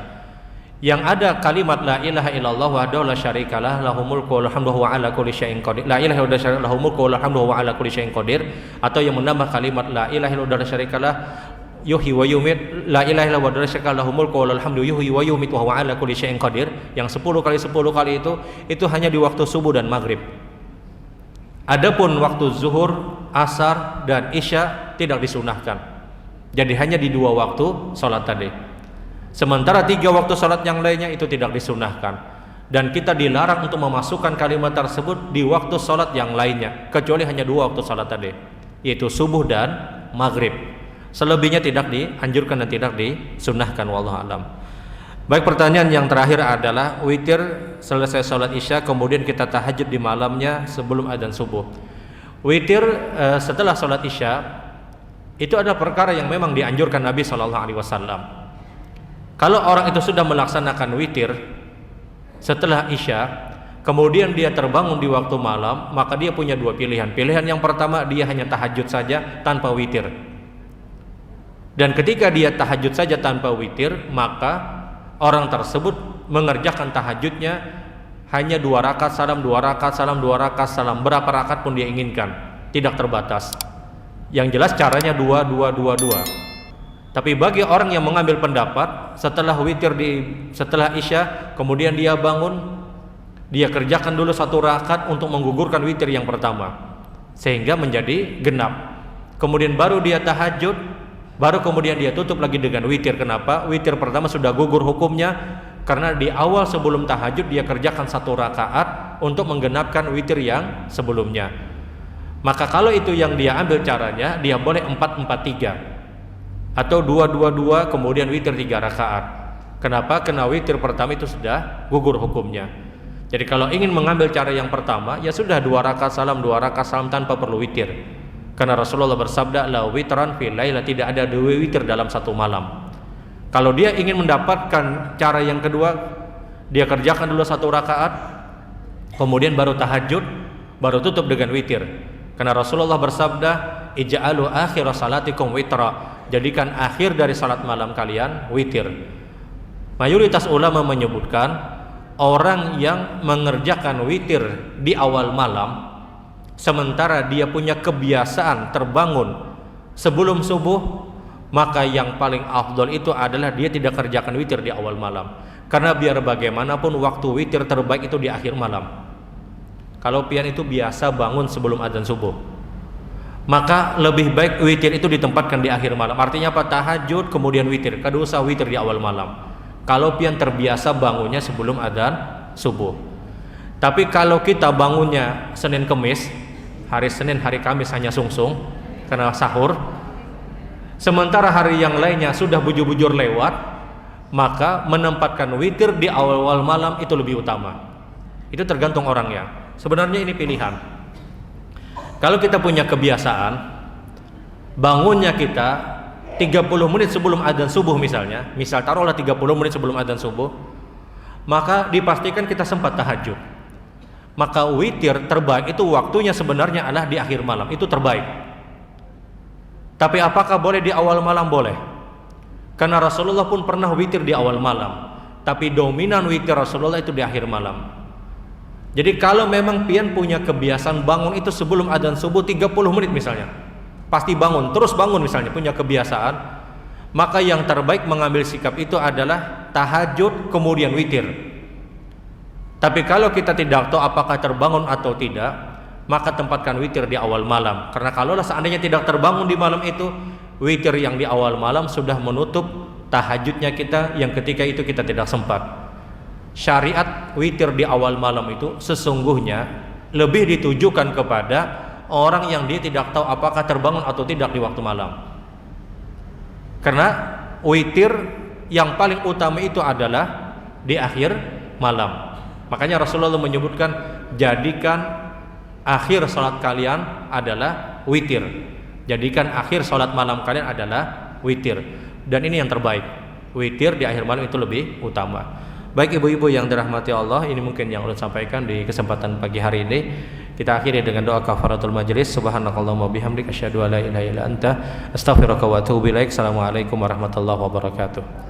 yang ada kalimat la ilaha illallah wahdahu la syarikalah lahul mulku wa hamduhu wa ala kulli syai'in qadir, la ilaha illallah lahul mulku wa hamduhu wa ala kulli syai'in qadir, atau yang menambah kalimat la ilaha illallah la syarikalah yuhyi wa yumit, la ilaha illallah wa la syarika lahu mulku wa lahul hamdu yuhyi wa yumit wa huwa ala kulli syai'in qadir, yang 10 kali 10 kali itu hanya di waktu subuh dan maghrib. Adapun waktu zuhur, asar dan isya tidak disunahkan. Jadi hanya di 2 waktu salat tadi. Sementara 3 waktu salat yang lainnya itu tidak disunahkan. Dan kita dilarang untuk memasukkan kalimat tersebut di waktu salat yang lainnya, kecuali hanya 2 waktu salat tadi, yaitu subuh dan maghrib. Selebihnya tidak dianjurkan dan tidak disunnahkan, wallahu alam. Baik, pertanyaan yang terakhir adalah witir selesai sholat isya kemudian kita tahajud di malamnya sebelum adzan subuh. Witir setelah sholat isya itu adalah perkara yang memang dianjurkan Nabi SAW. Kalau orang itu sudah melaksanakan witir setelah isya, kemudian dia terbangun di waktu malam, maka dia punya 2 pilihan. Pilihan yang pertama, dia hanya tahajud saja tanpa witir. Dan ketika dia tahajud saja tanpa witir, maka orang tersebut mengerjakan tahajudnya hanya 2 rakaat salam, 2 rakaat salam, 2 rakaat salam, berapa rakaat pun dia inginkan, tidak terbatas. Yang jelas caranya 2, 2, 2, 2. Tapi bagi orang yang mengambil pendapat setelah witir setelah Isya, kemudian dia bangun, dia kerjakan dulu 1 rakaat untuk menggugurkan witir yang pertama, sehingga menjadi genap. Kemudian baru dia tahajud, baru kemudian dia tutup lagi dengan witir. Kenapa? Witir pertama sudah gugur hukumnya, karena di awal sebelum tahajud dia kerjakan 1 rakaat untuk menggenapkan witir yang sebelumnya. Maka kalau itu yang dia ambil caranya, dia boleh 4-4-3 atau 2-2-2 kemudian witir 3 rakaat. Kenapa? Karena witir pertama itu sudah gugur hukumnya. Jadi kalau ingin mengambil cara yang pertama, ya sudah 2 rakaat salam, 2 rakaat salam tanpa perlu witir. Karena Rasulullah bersabda, la witran fil laila, tidak ada 2 witir dalam 1 malam. Kalau dia ingin mendapatkan cara yang kedua, dia kerjakan dulu 1 rakaat, kemudian baru tahajud, baru tutup dengan witir. Karena Rasulullah bersabda, ij'alu akhir salatikum witra, jadikan akhir dari salat malam kalian witir. Mayoritas ulama menyebutkan orang yang mengerjakan witir di awal malam, sementara dia punya kebiasaan terbangun sebelum subuh, maka yang paling afdol itu adalah dia tidak kerjakan witir di awal malam. Karena biar bagaimanapun waktu witir terbaik itu di akhir malam. Kalau pian itu biasa bangun sebelum adzan subuh, maka lebih baik witir itu ditempatkan di akhir malam. Artinya apa? Tahajud kemudian witir, kada usah witir di awal malam. Kalau pian terbiasa bangunnya sebelum adzan subuh. Tapi kalau kita bangunnya Senin Kemis, hari Senin hari Kamis hanya sungsung karena sahur, sementara hari yang lainnya sudah bujur-bujur lewat, maka menempatkan witir di awal-awal malam itu lebih utama. Itu tergantung orangnya. Sebenarnya ini pilihan. Kalau kita punya kebiasaan bangunnya kita 30 menit sebelum adzan subuh misalnya, misal taruhlah 30 menit sebelum adzan subuh, maka dipastikan kita sempat tahajud. Maka witir terbaik itu waktunya sebenarnya adalah di akhir malam, itu terbaik. Tapi apakah boleh di awal malam? Boleh. Karena Rasulullah pun pernah witir di awal malam, tapi dominan witir Rasulullah itu di akhir malam. Jadi kalau memang pian punya kebiasaan bangun itu sebelum adzan subuh 30 menit misalnya, pasti bangun, terus bangun misalnya, punya kebiasaan, maka yang terbaik mengambil sikap itu adalah tahajud kemudian witir. Tapi kalau kita tidak tahu apakah terbangun atau tidak, maka tempatkan witir di awal malam. Karena kalaulah seandainya tidak terbangun di malam itu, witir yang di awal malam sudah menutup tahajudnya kita yang ketika itu kita tidak sempat. Syariat witir di awal malam itu sesungguhnya lebih ditujukan kepada orang yang dia tidak tahu apakah terbangun atau tidak di waktu malam. Karena witir yang paling utama itu adalah di akhir malam. Makanya Rasulullah menyebutkan, jadikan akhir salat kalian adalah witir. Jadikan akhir salat malam kalian adalah witir. Dan ini yang terbaik. Witir di akhir malam itu lebih utama. Baik ibu-ibu yang dirahmati Allah, ini mungkin yang ulun sampaikan di kesempatan pagi hari ini. Kita akhiri dengan doa kafaratul majlis. Subhanakallahumma bihamdik asyhadu an la ilaha illa anta astaghfiruka wa atubu ilaik. Assalamualaikum warahmatullahi wabarakatuh.